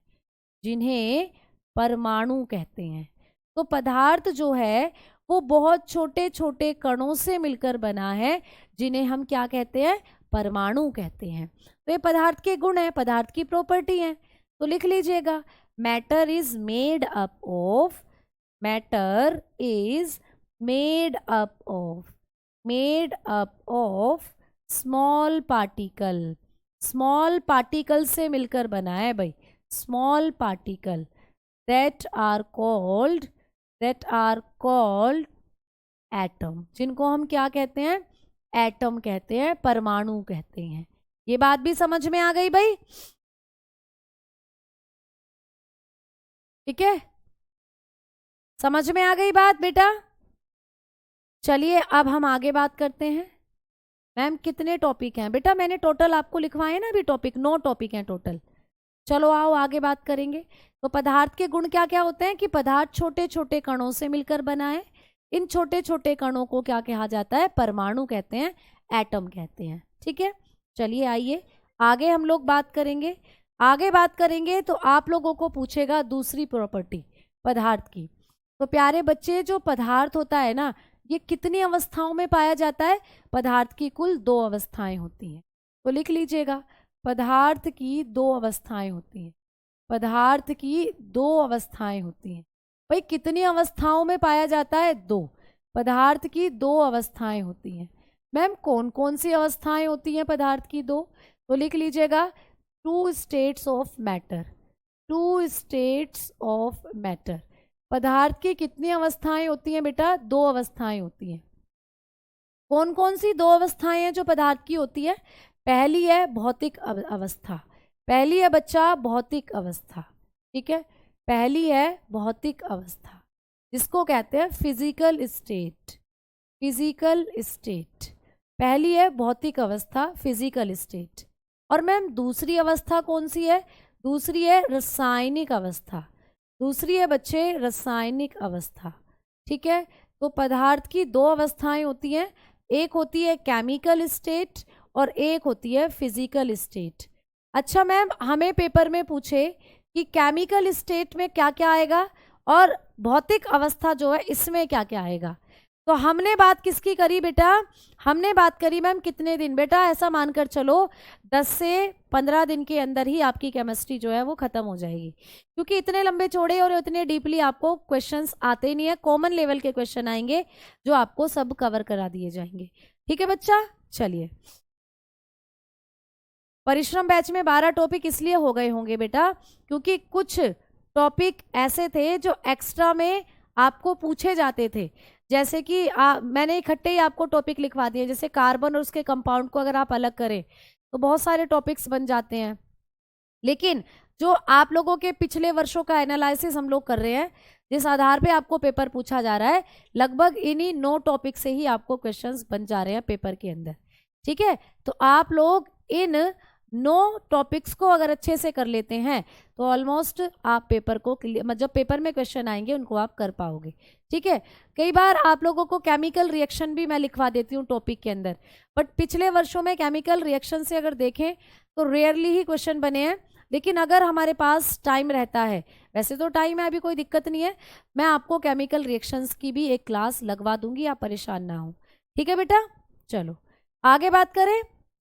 जिन्हें परमाणु कहते हैं। तो पदार्थ जो है वो बहुत छोटे छोटे कणों से मिलकर बना है, जिन्हें हम क्या कहते हैं, परमाणु कहते हैं। तो ये पदार्थ के गुण है, पदार्थ की प्रॉपर्टी है। तो लिख लीजिएगा, matter is made up of, matter is made up of small particle, small particle से मिलकर बना है भाई, small particle that are called atom, जिनको हम क्या कहते हैं, एटम कहते हैं, परमाणु कहते हैं। ये बात भी समझ में आ गई भाई, ठीक है, समझ में आ गई बात बेटा। चलिए अब हम आगे बात करते हैं। मैम कितने टॉपिक हैं बेटा, मैंने टोटल आपको लिखवाए ना अभी टॉपिक, 9 टॉपिक हैं टोटल। चलो आओ आगे बात करेंगे। तो पदार्थ के गुण क्या क्या होते हैं कि पदार्थ छोटे छोटे कणों से मिलकर बना है। इन छोटे छोटे कणों को क्या कहा जाता है, परमाणु कहते हैं, एटम कहते हैं, ठीक है। चलिए आइए आगे हम लोग बात करेंगे। आगे बात करेंगे तो आप लोगों को पूछेगा दूसरी प्रॉपर्टी पदार्थ की। तो प्यारे बच्चे, जो पदार्थ होता है ना, ये कितनी अवस्थाओं में पाया जाता है, पदार्थ की कुल 2 अवस्थाएं होती हैं। तो लिख लीजिएगा, पदार्थ की 2 अवस्थाएं होती हैं, पदार्थ की 2 अवस्थाएं होती हैं। भाई कितनी अवस्थाओं में पाया जाता है, 2, पदार्थ की 2 अवस्थाएं होती हैं। मैम कौन कौन सी अवस्थाएं होती हैं पदार्थ की 2, तो लिख लीजिएगा, 2 states of matter, 2 states of matter. पदार्थ की कितनी अवस्थाएं होती हैं बेटा, 2 अवस्थाएं होती हैं। कौन कौन सी 2 अवस्थाएं हैं जो पदार्थ की होती है, पहली है भौतिक अवस्था, पहली है बच्चा भौतिक अवस्था, ठीक है, पहली है भौतिक अवस्था, जिसको कहते हैं फिजिकल स्टेट, फिजिकल स्टेट, पहली है भौतिक अवस्था, फिजिकल स्टेट। और मैम दूसरी अवस्था कौन सी है, दूसरी है रासायनिक अवस्था, दूसरी है बच्चे रासायनिक अवस्था, ठीक है। तो पदार्थ की 2 अवस्थाएं होती हैं, एक होती है केमिकल स्टेट और एक होती है फिजिकल स्टेट। अच्छा मैम, हमें पेपर में पूछे कि केमिकल स्टेट में क्या क्या आएगा और भौतिक अवस्था जो है इसमें क्या क्या आएगा, तो हमने बात किसकी करी बेटा, हमने बात करी मैम कितने दिन बेटा, ऐसा मानकर चलो 10 से 15 दिन के अंदर ही आपकी केमिस्ट्री जो है वो खत्म हो जाएगी, क्योंकि इतने लंबे चौड़े और इतने डीपली आपको क्वेश्चंस आते ही नहीं है, कॉमन लेवल के क्वेश्चन आएंगे जो आपको सब कवर करा दिए जाएंगे, ठीक है बच्चा। चलिए, परिश्रम बैच में 12 टॉपिक इसलिए हो गए होंगे बेटा क्योंकि कुछ टॉपिक ऐसे थे जो एक्स्ट्रा में आपको पूछे जाते थे, जैसे कि मैंने इकट्ठे ही आपको टॉपिक लिखवा दिए, जैसे कार्बन और उसके कंपाउंड को अगर आप अलग करें तो बहुत सारे टॉपिक्स बन जाते हैं। लेकिन जो आप लोगों के पिछले वर्षों का एनालिसिस हम लोग कर रहे हैं, जिस आधार पे आपको पेपर पूछा जा रहा है, लगभग इन्हीं 9 टॉपिक से ही आपको क्वेश्चंस बन जा रहे हैं पेपर के अंदर। ठीक है, तो आप लोग इन 9 टॉपिक्स को अगर अच्छे से कर लेते हैं तो ऑलमोस्ट आप पेपर को जब पेपर में क्वेश्चन आएंगे उनको आप कर पाओगे। ठीक है, कई बार आप लोगों को केमिकल रिएक्शन भी मैं लिखवा देती हूँ टॉपिक के अंदर, बट पिछले वर्षों में केमिकल रिएक्शन से अगर देखें तो रेयरली ही क्वेश्चन बने हैं। लेकिन अगर हमारे पास टाइम रहता है, वैसे तो टाइम है, अभी कोई दिक्कत नहीं है, मैं आपको केमिकल रिएक्शंस की भी एक क्लास लगवा दूंगी, आप परेशान ना हो। ठीक है बेटा, चलो आगे बात करें।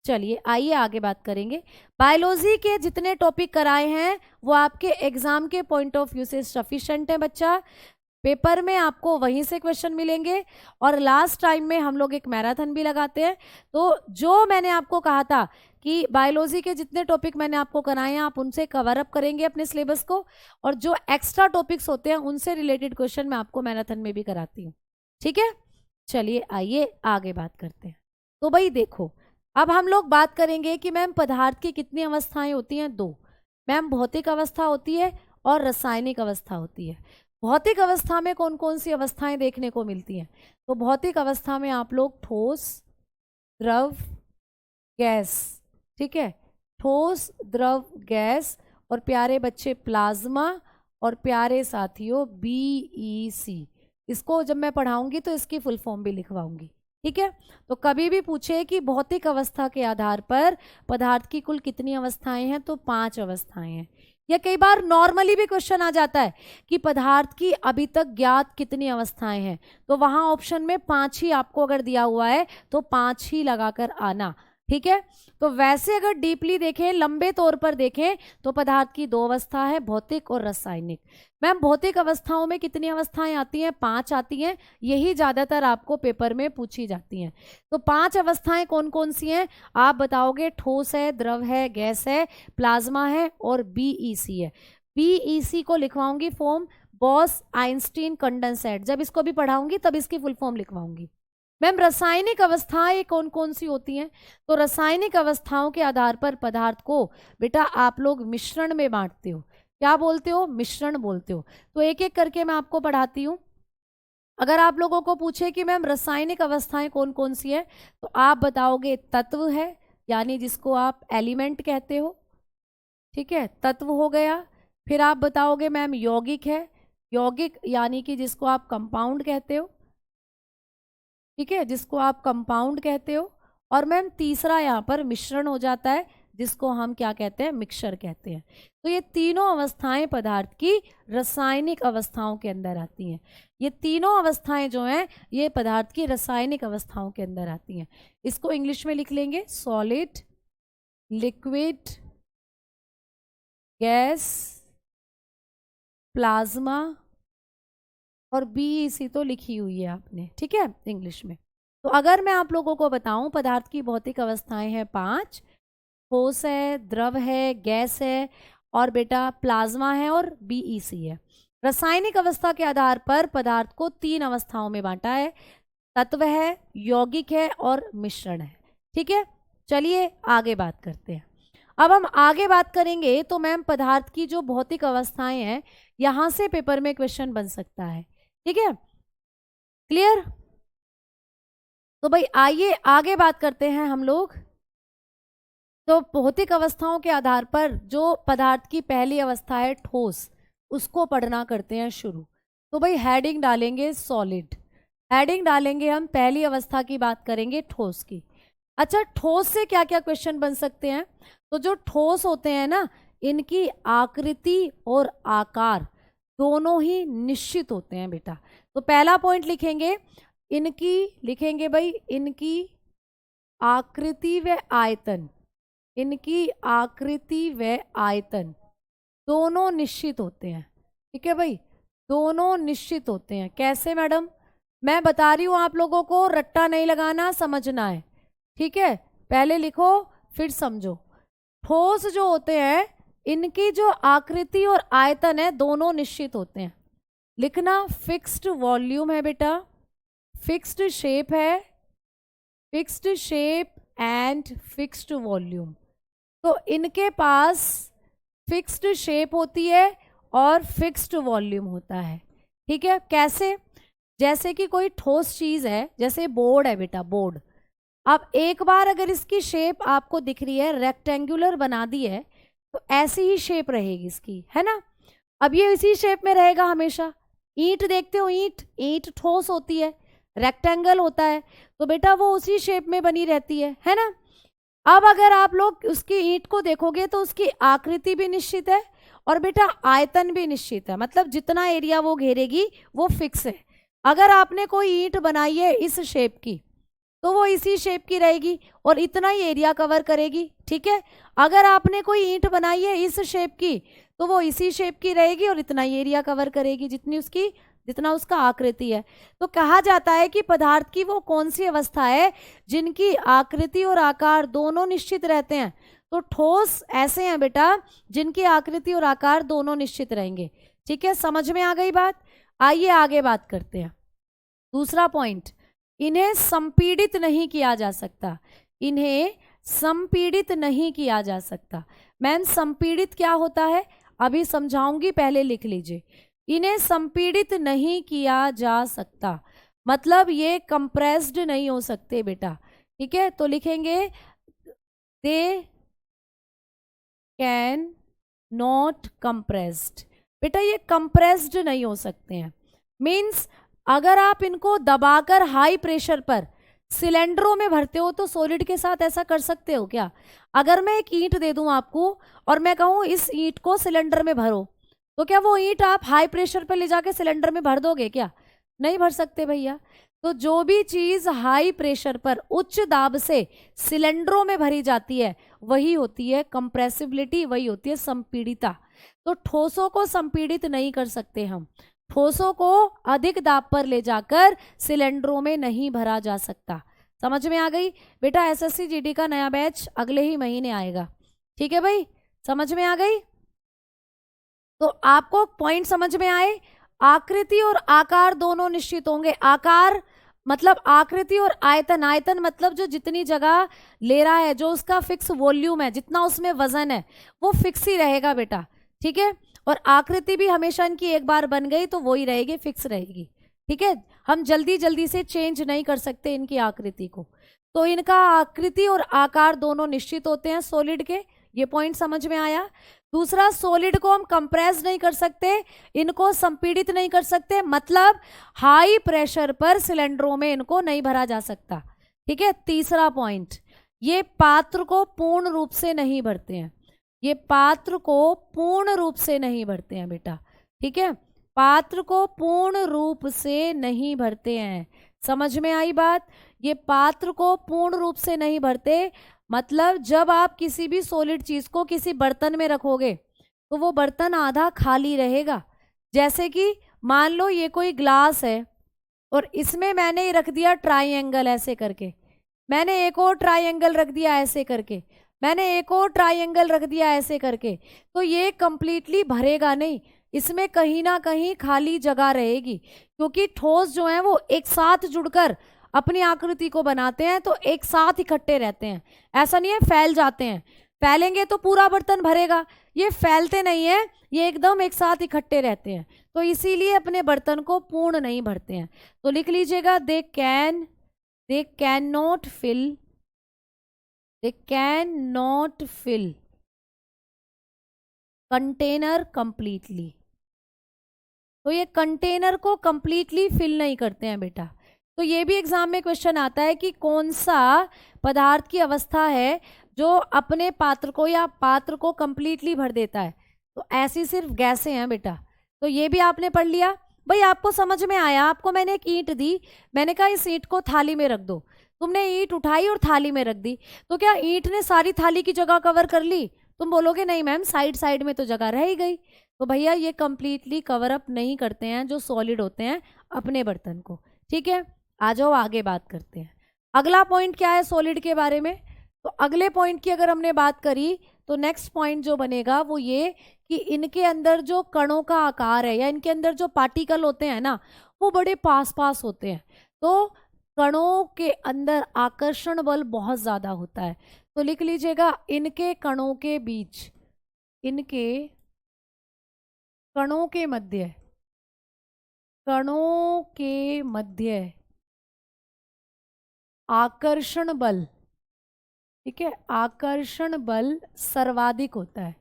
चलिए आइए आगे बात करेंगे। बायोलॉजी के जितने टॉपिक कराए हैं वो आपके एग्जाम के पॉइंट ऑफ व्यू से सफिशिएंट है बच्चा। पेपर में आपको वहीं से क्वेश्चन मिलेंगे, और लास्ट टाइम में हम लोग एक मैराथन भी लगाते हैं। तो जो मैंने आपको कहा था कि बायोलॉजी के जितने टॉपिक मैंने आपको कराए हैं आप उनसे कवर अप करेंगे अपने सिलेबस को, और जो एक्स्ट्रा टॉपिक्स होते हैं उनसे रिलेटेड क्वेश्चन मैं आपको मैराथन में भी कराती हूँ। ठीक है, चलिए आइए आगे बात करते हैं। तो भाई देखो, अब हम लोग बात करेंगे कि मैम पदार्थ की कितनी अवस्थाएं होती हैं? 2। मैम भौतिक अवस्था होती है और रासायनिक अवस्था होती है। भौतिक अवस्था में कौन कौन सी अवस्थाएं देखने को मिलती हैं? तो भौतिक अवस्था में आप लोग ठोस, द्रव, गैस, ठीक है, ठोस, द्रव, गैस, और प्यारे बच्चे प्लाज्मा, और प्यारे साथियों BEC। इसको जब मैं पढ़ाऊंगी तो इसकी फुल फॉर्म भी लिखवाऊंगी। ठीक है, तो कभी भी पूछे कि भौतिक अवस्था के आधार पर पदार्थ की कुल कितनी अवस्थाएं हैं, तो 5 अवस्थाएं हैं। या कई बार नॉर्मली भी क्वेश्चन आ जाता है कि पदार्थ की अभी तक ज्ञात कितनी अवस्थाएं हैं, तो वहां ऑप्शन में 5 ही आपको अगर दिया हुआ है तो 5 ही लगाकर आना। ठीक है, तो वैसे अगर डीपली देखें, लंबे तौर पर देखें, तो पदार्थ की 2 अवस्था है, भौतिक और रासायनिक। मैम भौतिक अवस्थाओं में कितनी अवस्थाएं आती हैं? 5 आती हैं, यही ज्यादातर आपको पेपर में पूछी जाती हैं। तो 5 अवस्थाएं कौन कौन सी हैं आप बताओगे? ठोस है, द्रव है, गैस है, प्लाज्मा है, और BEC है। BEC को लिखवाऊंगी फॉर्म बॉस आइंस्टीन कंडेंसेट, जब इसको भी पढ़ाऊंगी तब इसकी फुल फॉर्म लिखवाऊंगी। मैम रासायनिक अवस्थाएं कौन कौन सी होती हैं? तो रासायनिक अवस्थाओं के आधार पर पदार्थ को बेटा आप लोग मिश्रण में बांटते हो। क्या बोलते हो? मिश्रण बोलते हो। तो एक एक करके मैं आपको पढ़ाती हूँ। अगर आप लोगों को पूछे कि मैम रासायनिक अवस्थाएं कौन कौन सी है, तो आप बताओगे तत्व है, यानी जिसको आप एलिमेंट कहते हो। ठीक है, तत्व हो गया। फिर आप बताओगे मैम यौगिक है, यौगिक यानी कि जिसको आप कंपाउंड कहते हो। ठीक है, जिसको आप कंपाउंड कहते हो। और मैम तीसरा यहाँ पर मिश्रण हो जाता है, जिसको हम क्या कहते हैं? मिक्सचर कहते हैं। तो ये तीनों अवस्थाएं पदार्थ की रासायनिक अवस्थाओं के अंदर आती हैं। ये तीनों अवस्थाएं जो हैं ये पदार्थ की रासायनिक अवस्थाओं के अंदर आती हैं। इसको इंग्लिश में लिख लेंगे, सॉलिड, लिक्विड, गैस, प्लाज्मा, और BEC तो लिखी हुई है आपने। ठीक है, इंग्लिश में। तो अगर मैं आप लोगों को बताऊं, पदार्थ की भौतिक अवस्थाएं हैं 5, ठोस है, द्रव है, गैस है, और बेटा प्लाज्मा है, और BEC है। रासायनिक अवस्था के आधार पर पदार्थ को 3 अवस्थाओं में बांटा है, तत्व है, यौगिक है, और मिश्रण है। ठीक है, चलिए आगे बात करते हैं। अब हम आगे बात करेंगे तो मैम पदार्थ की जो भौतिक अवस्थाएं हैं यहां से पेपर में क्वेश्चन बन सकता है। ठीक है, क्लियर? तो भाई आइए आगे बात करते हैं हम लोग। तो भौतिक अवस्थाओं के आधार पर जो पदार्थ की पहली अवस्था है ठोस, उसको पढ़ना करते हैं शुरू। तो भाई हेडिंग डालेंगे सॉलिड, हेडिंग डालेंगे हम, पहली अवस्था की बात करेंगे ठोस की। अच्छा, ठोस से क्या क्या क्वेश्चन बन सकते हैं? तो जो ठोस होते हैं ना, इनकी आकृति और आकार दोनों ही निश्चित होते हैं बेटा। तो पहला पॉइंट लिखेंगे, इनकी, लिखेंगे भाई इनकी आकृति व आयतन, इनकी आकृति व आयतन दोनों निश्चित होते हैं। ठीक है भाई, दोनों निश्चित होते हैं। कैसे मैडम? मैं बता रही हूं आप लोगों को, रट्टा नहीं लगाना, समझना है। ठीक है, पहले लिखो फिर समझो। ठोस जो होते हैं इनकी जो आकृति और आयतन है दोनों निश्चित होते हैं। लिखना, फिक्स्ड वॉल्यूम है बेटा, फिक्स्ड शेप है, fixed shape and fixed volume. तो इनके पास फिक्स्ड शेप होती है और फिक्स्ड वॉल्यूम होता है। ठीक है, कैसे? जैसे कि कोई ठोस चीज है, जैसे बोर्ड है बेटा, बोर्ड। अब एक बार अगर इसकी शेप आपको दिख रही है, रेक्टेंगुलर बना दी है, तो ऐसी ही शेप रहेगी इसकी, है ना। अब ये इसी शेप में रहेगा हमेशा। ईंट देखते हो, ईंट ईंट ठोस होती है, रेक्टेंगल होता है, तो बेटा वो उसी शेप में बनी रहती है ना। अब अगर आप लोग उसकी ईंट को देखोगे तो उसकी आकृति भी निश्चित है और बेटा आयतन भी निश्चित है, मतलब जितना एरिया वो घेरेगी वो फिक्स है। अगर आपने कोई ईंट बनाई है इस शेप की, तो वो इसी शेप की रहेगी और इतना ही एरिया कवर करेगी, ठीक है। अगर आपने कोई ईंट बनाई है इस शेप की, तो वो इसी शेप की रहेगी और इतना ही एरिया कवर करेगी जितना उसका आकृति है। तो कहा जाता है कि पदार्थ की वो कौन सी अवस्था है जिनकी आकृति और आकार दोनों निश्चित रहते हैं। तो ठोस ऐसे हैं बेटा जिनकी आकृति और आकार दोनों निश्चित रहेंगे, ठीक है। समझ में आ गई बात? आइए आगे बात करते हैं। दूसरा पॉइंट, इन्हें संपीड़ित नहीं किया जा सकता। इन्हें संपीड़ित नहीं किया जा सकता। मैम संपीड़ित क्या होता है अभी समझाऊंगी, पहले लिख लीजिए। इन्हें संपीड़ित नहीं किया जा सकता मतलब ये कंप्रेस्ड नहीं हो सकते बेटा, ठीक है। तो लिखेंगे दे कैन नॉट कंप्रेस्ड। बेटा ये कंप्रेस्ड नहीं हो सकते हैं, मीन्स अगर आप इनको दबाकर हाई प्रेशर पर सिलेंडरों में भरते हो तो सॉलिड के साथ ऐसा कर सकते हो क्या? अगर मैं एक ईंट दे दूं आपको और मैं कहूं इस ईंट को सिलेंडर में भरो, तो क्या वो ईंट आप हाई प्रेशर पर ले जाके सिलेंडर में भर दोगे क्या? नहीं भर सकते भैया। तो जो भी चीज हाई प्रेशर पर उच्च दाब से सिलेंडरों में भरी जाती है वही होती है कंप्रेसिबिलिटी, वही होती है संपीड़िता। तो ठोसों को संपीड़ित नहीं कर सकते हम, ठोसों को अधिक दाब पर ले जाकर सिलेंडरों में नहीं भरा जा सकता। समझ में आ गई बेटा? एसएससी जीडी का नया बैच अगले ही महीने आएगा, ठीक है भाई, समझ में आ गई? तो आपको पॉइंट समझ में आए? आकृति और आकार दोनों निश्चित होंगे। आकार मतलब आकृति और आयतन, आयतन मतलब जो जितनी जगह ले रहा है, जो उसका फिक्स वॉल्यूम है, जितना उसमें वजन है वो फिक्स ही रहेगा बेटा, ठीक है। और आकृति भी हमेशा इनकी एक बार बन गई तो वो ही रहेगी, फिक्स रहेगी, ठीक है। हम जल्दी जल्दी से चेंज नहीं कर सकते इनकी आकृति को। तो इनका आकृति और आकार दोनों निश्चित होते हैं सॉलिड के, ये पॉइंट समझ में आया। दूसरा, सॉलिड को हम कंप्रेस नहीं कर सकते, इनको संपीड़ित नहीं कर सकते, मतलब हाई प्रेशर पर सिलेंडरों में इनको नहीं भरा जा सकता, ठीक है। तीसरा पॉइंट, ये पात्र को पूर्ण रूप से नहीं भरते हैं, ये पात्र को पूर्ण रूप से नहीं भरते हैं बेटा, ठीक है। पात्र को पूर्ण रूप से नहीं भरते हैं, समझ में आई बात? ये पात्र को पूर्ण रूप से नहीं भरते मतलब जब आप किसी भी सॉलिड चीज को किसी बर्तन में रखोगे तो वो बर्तन आधा खाली रहेगा। जैसे कि मान लो ये कोई ग्लास है और इसमें मैंने रख दिया ट्राइंगल ऐसे करके, मैंने एक और ट्राइंगल रख दिया ऐसे करके, मैंने एक और ट्राइंगल रख दिया ऐसे करके, तो ये कंप्लीटली भरेगा नहीं, इसमें कहीं ना कहीं खाली जगह रहेगी, क्योंकि ठोस जो है वो एक साथ जुड़कर अपनी आकृति को बनाते हैं तो एक साथ इकट्ठे रहते हैं, ऐसा नहीं है फैल जाते हैं। फैलेंगे तो पूरा बर्तन भरेगा, ये फैलते नहीं है, ये एकदम एक साथ इकट्ठे रहते हैं, तो इसीलिए अपने बर्तन को पूर्ण नहीं भरते हैं। तो लिख लीजिएगा they can not fill container completely. तो ये कंटेनर को कंप्लीटली फिल नहीं करते हैं बेटा। तो ये भी एग्जाम में क्वेश्चन आता है कि कौन सा पदार्थ की अवस्था है जो अपने पात्र को या पात्र को कंप्लीटली भर देता है। तो ऐसी सिर्फ गैसें हैं बेटा। तो ये भी आपने पढ़ लिया भाई, आपको समझ में आया। आपको मैंने एक ईंट दी, मैंने कहा इस ईंट को थाली में रख दो, तुमने ईंट उठाई और थाली में रख दी, तो क्या ईंट ने सारी थाली की जगह कवर कर ली? तुम बोलोगे नहीं मैम, साइड साइड में तो जगह रह ही गई। तो भैया ये कंप्लीटली कवर अप नहीं करते हैं जो सॉलिड होते हैं अपने बर्तन को, ठीक है। आ जाओ आगे बात करते हैं। अगला पॉइंट क्या है सॉलिड के बारे में? तो अगले पॉइंट की अगर हमने बात करी तो नेक्स्ट पॉइंट जो बनेगा वो ये कि इनके अंदर जो कणों का आकार है या इनके अंदर जो पार्टिकल होते हैं ना, वो बड़े पास पास होते हैं। तो कणों के अंदर आकर्षण बल बहुत ज्यादा होता है। तो लिख लीजिएगा इनके कणों के बीच, इनके कणों के मध्य कणों के मध्य आकर्षण बल, ठीक है, आकर्षण बल सर्वाधिक होता है।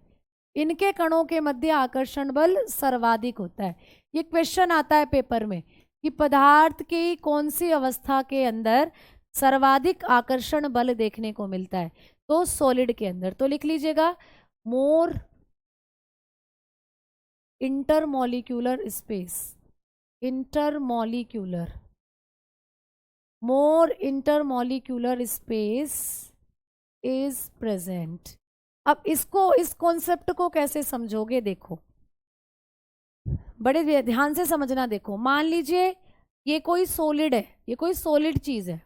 इनके कणों के मध्य आकर्षण बल सर्वाधिक होता है। ये क्वेश्चन आता है पेपर में कि पदार्थ की कौन सी अवस्था के अंदर सर्वाधिक आकर्षण बल देखने को मिलता है, तो सॉलिड के अंदर। तो लिख लीजिएगा more intermolecular space, intermolecular, more intermolecular space is present. अब इसको, इस कॉन्सेप्ट को कैसे समझोगे, देखो बड़े ध्यान से समझना। देखो मान लीजिए ये कोई सॉलिड है, ये कोई सॉलिड चीज है।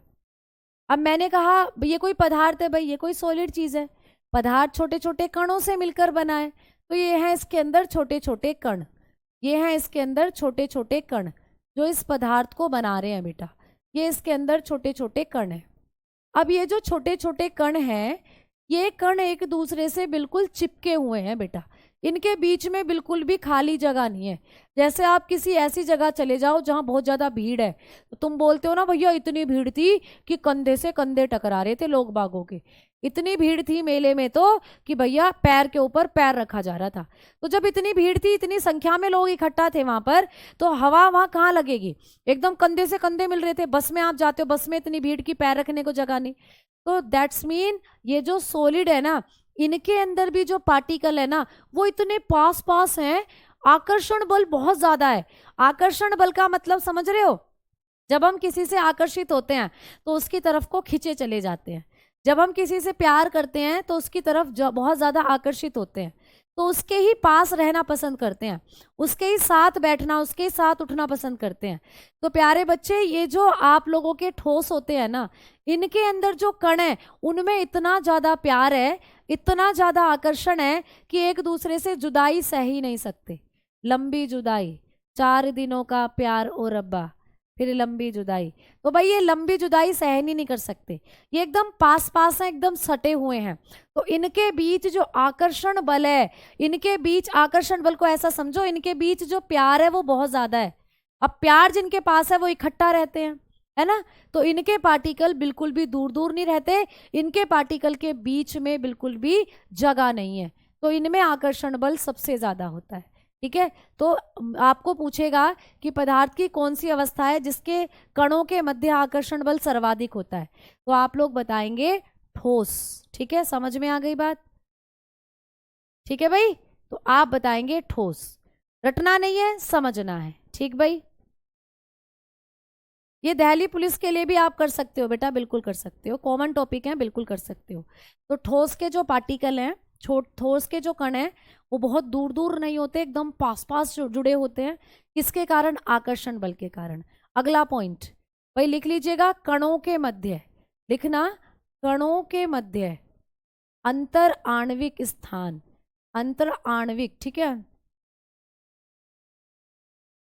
अब मैंने कहा ये कोई पदार्थ है, भाई ये कोई सॉलिड चीज है। पदार्थ छोटे छोटे कणों से मिलकर बना है, तो ये है इसके अंदर छोटे छोटे कण, ये हैं इसके अंदर छोटे छोटे कण जो इस पदार्थ को बना रहे हैं बेटा। ये इसके अंदर छोटे छोटे कण हैं। अब ये जो छोटे छोटे कण हैं, ये कण एक दूसरे से बिल्कुल चिपके हुए हैं बेटा। इनके बीच में बिल्कुल भी खाली जगह नहीं है। जैसे आप किसी ऐसी जगह चले जाओ जहां बहुत ज्यादा भीड़ है, तो तुम बोलते हो ना भैया इतनी भीड़ थी कि कंधे से कंधे टकरा रहे थे लोग बागों के। इतनी भीड़ थी मेले में तो कि भैया पैर के ऊपर पैर रखा जा रहा था। तो जब इतनी भीड़ थी, इतनी संख्या में लोग इकट्ठा थे वहां पर, तो हवा वहां कहाँ लगेगी, एकदम कंधे से कंधे मिल रहे थे। बस में आप जाते हो, बस में इतनी भीड़ की पैर रखने को जगह नहीं। तो दैट्स मीन ये जो सॉलिड है ना, इनके अंदर भी जो पार्टिकल है ना, वो इतने पास पास हैं, आकर्षण बल बहुत ज्यादा है। आकर्षण बल का मतलब समझ रहे हो, जब हम किसी से आकर्षित होते हैं तो उसकी तरफ को खींचे चले जाते हैं। जब हम किसी से प्यार करते हैं तो उसकी तरफ बहुत ज्यादा आकर्षित होते हैं, तो उसके ही पास रहना पसंद करते हैं, उसके ही साथ बैठना, उसके ही साथ उठना पसंद करते हैं। तो प्यारे बच्चे, ये जो आप लोगों के ठोस होते हैं ना, इनके अंदर जो कण है उनमें इतना ज्यादा प्यार है, इतना ज्यादा आकर्षण है कि एक दूसरे से जुदाई सह ही नहीं सकते। लंबी जुदाई, 4 दिनों का प्यार ओ रब्बा, फिर लंबी जुदाई। तो भाई ये लंबी जुदाई सहन ही नहीं कर सकते, ये एकदम पास पास हैं, एकदम सटे हुए हैं। तो इनके बीच जो आकर्षण बल है, इनके बीच आकर्षण बल को ऐसा समझो, इनके बीच जो प्यार है वो बहुत ज्यादा है। अब प्यार जिनके पास है वो इकट्ठा रहते हैं, है ना। तो इनके पार्टिकल बिल्कुल भी दूर दूर नहीं रहते, इनके पार्टिकल के बीच में बिल्कुल भी जगह नहीं है। तो इनमें आकर्षण बल सबसे ज्यादा होता है, ठीक है। तो आपको पूछेगा कि पदार्थ की कौन सी अवस्था है जिसके कणों के मध्य आकर्षण बल सर्वाधिक होता है, तो आप लोग बताएंगे ठोस, ठीक है। समझ में आ गई बात, ठीक है भाई। तो आप बताएंगे ठोस, रटना नहीं है, समझना है, ठीक भाई। ये दिल्ली पुलिस के लिए भी आप कर सकते हो बेटा, बिल्कुल कर सकते हो, कॉमन टॉपिक है, बिल्कुल कर सकते हो। तो ठोस के जो पार्टिकल हैं, ठोस के जो कण हैं, वो बहुत दूर दूर नहीं होते, एकदम पास पास जुड़े होते हैं। किसके कारण? आकर्षण बल के कारण। अगला पॉइंट भाई लिख लीजिएगा, कणों के मध्य, लिखना कणों के मध्य अंतर आणविक स्थान, अंतर आणविक, ठीक है।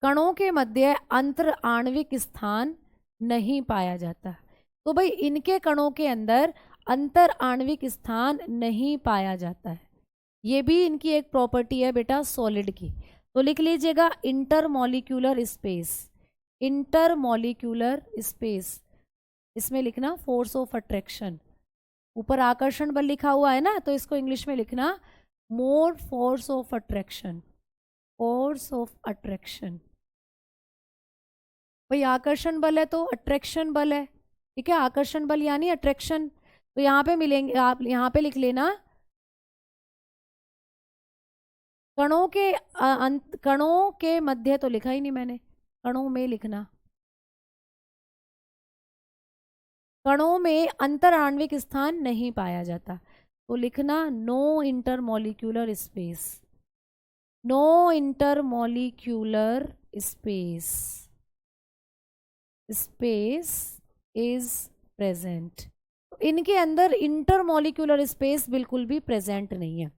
कणों के मध्य अंतर आणविक स्थान नहीं पाया जाता। तो भाई इनके कणों के अंदर अंतर आणविक स्थान नहीं पाया जाता है, ये भी इनकी एक प्रॉपर्टी है बेटा सॉलिड की। तो लिख लीजिएगा इंटरमॉलिक्यूलर स्पेस, इंटरमॉलिक्यूलर स्पेस, इसमें लिखना फोर्स ऑफ अट्रैक्शन। ऊपर आकर्षण बल लिखा हुआ है ना, तो इसको इंग्लिश में लिखना more force of attraction, force of attraction. भाई आकर्षण बल है तो अट्रैक्शन बल है, ठीक है। आकर्षण बल यानी अट्रैक्शन, तो यहाँ पे मिलेंगे, आप यहाँ पे लिख लेना कणों के कणों के मध्य, तो लिखा ही नहीं मैंने, कणों में लिखना, कणों में अंतर आणविक स्थान नहीं पाया जाता। तो लिखना no intermolecular space, no intermolecular space, space is present. इनके अंदर इंटरमॉलिक्यूलर स्पेस बिल्कुल भी प्रेजेंट नहीं है।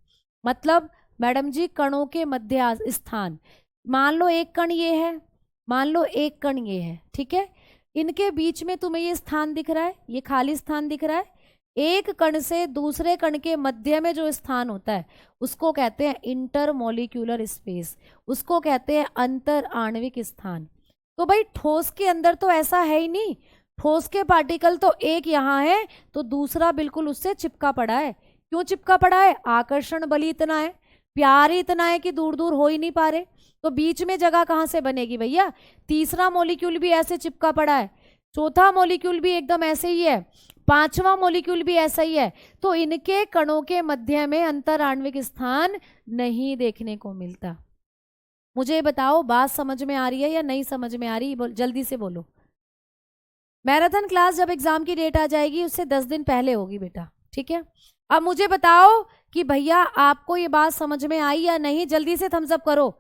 मतलब मैडम जी कणों के मध्य स्थान, मान लो एक कण ये है, मान लो एक कण ये है, ठीक है। इनके बीच में तुम्हें ये स्थान दिख रहा है, ये खाली स्थान दिख रहा है। एक कण से दूसरे कण के मध्य में जो स्थान होता है उसको कहते हैं इंटरमॉलिक्यूलर स्पेस, उसको कहते हैं अंतर आणविक स्थान। तो भाई ठोस के अंदर तो ऐसा है ही नहीं, ठोस के पार्टिकल तो एक यहाँ है तो दूसरा बिल्कुल उससे चिपका पड़ा है। क्यों चिपका पड़ा है? आकर्षण बल इतना है, प्यार ही इतना है कि दूर दूर हो ही नहीं पा रहे। तो बीच में जगह कहाँ से बनेगी भैया? तीसरा मॉलिक्यूल भी ऐसे चिपका पड़ा है, चौथा मॉलिक्यूल भी एकदम ऐसे ही है, पांचवा मॉलिक्यूल भी ऐसा ही है। तो इनके कणों के मध्य में अंतर आणविक स्थान नहीं देखने को मिलता। मुझे बताओ बात समझ में आ रही है या नहीं समझ में आ रही? जल्दी से बोलो। मैराथन क्लास जब एग्जाम की डेट आ जाएगी उससे 10 दिन पहले होगी बेटा, ठीक है। अब मुझे बताओ कि भैया आपको ये बात समझ में आई या नहीं? जल्दी से थम्स अप करो।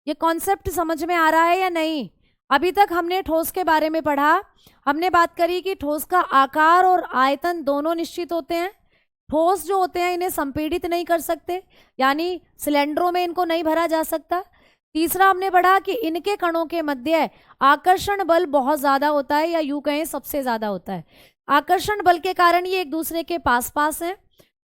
ये कॉन्सेप्ट समझ में आ रहा है या नहीं? अभी तक हमने ठोस के बारे में पढ़ा, हमने बात करी कि ठोस का आकार और आयतन दोनों निश्चित होते हैं। ठोस जो होते हैं इन्हें संपीड़ित नहीं कर सकते, यानी सिलेंडरों में इनको नहीं भरा जा सकता। तीसरा हमने पढ़ा कि इनके कणों के मध्य आकर्षण बल बहुत ज्यादा होता है, या यूं कहें सबसे ज्यादा होता है। आकर्षण बल के कारण ये एक दूसरे के पास पास हैं,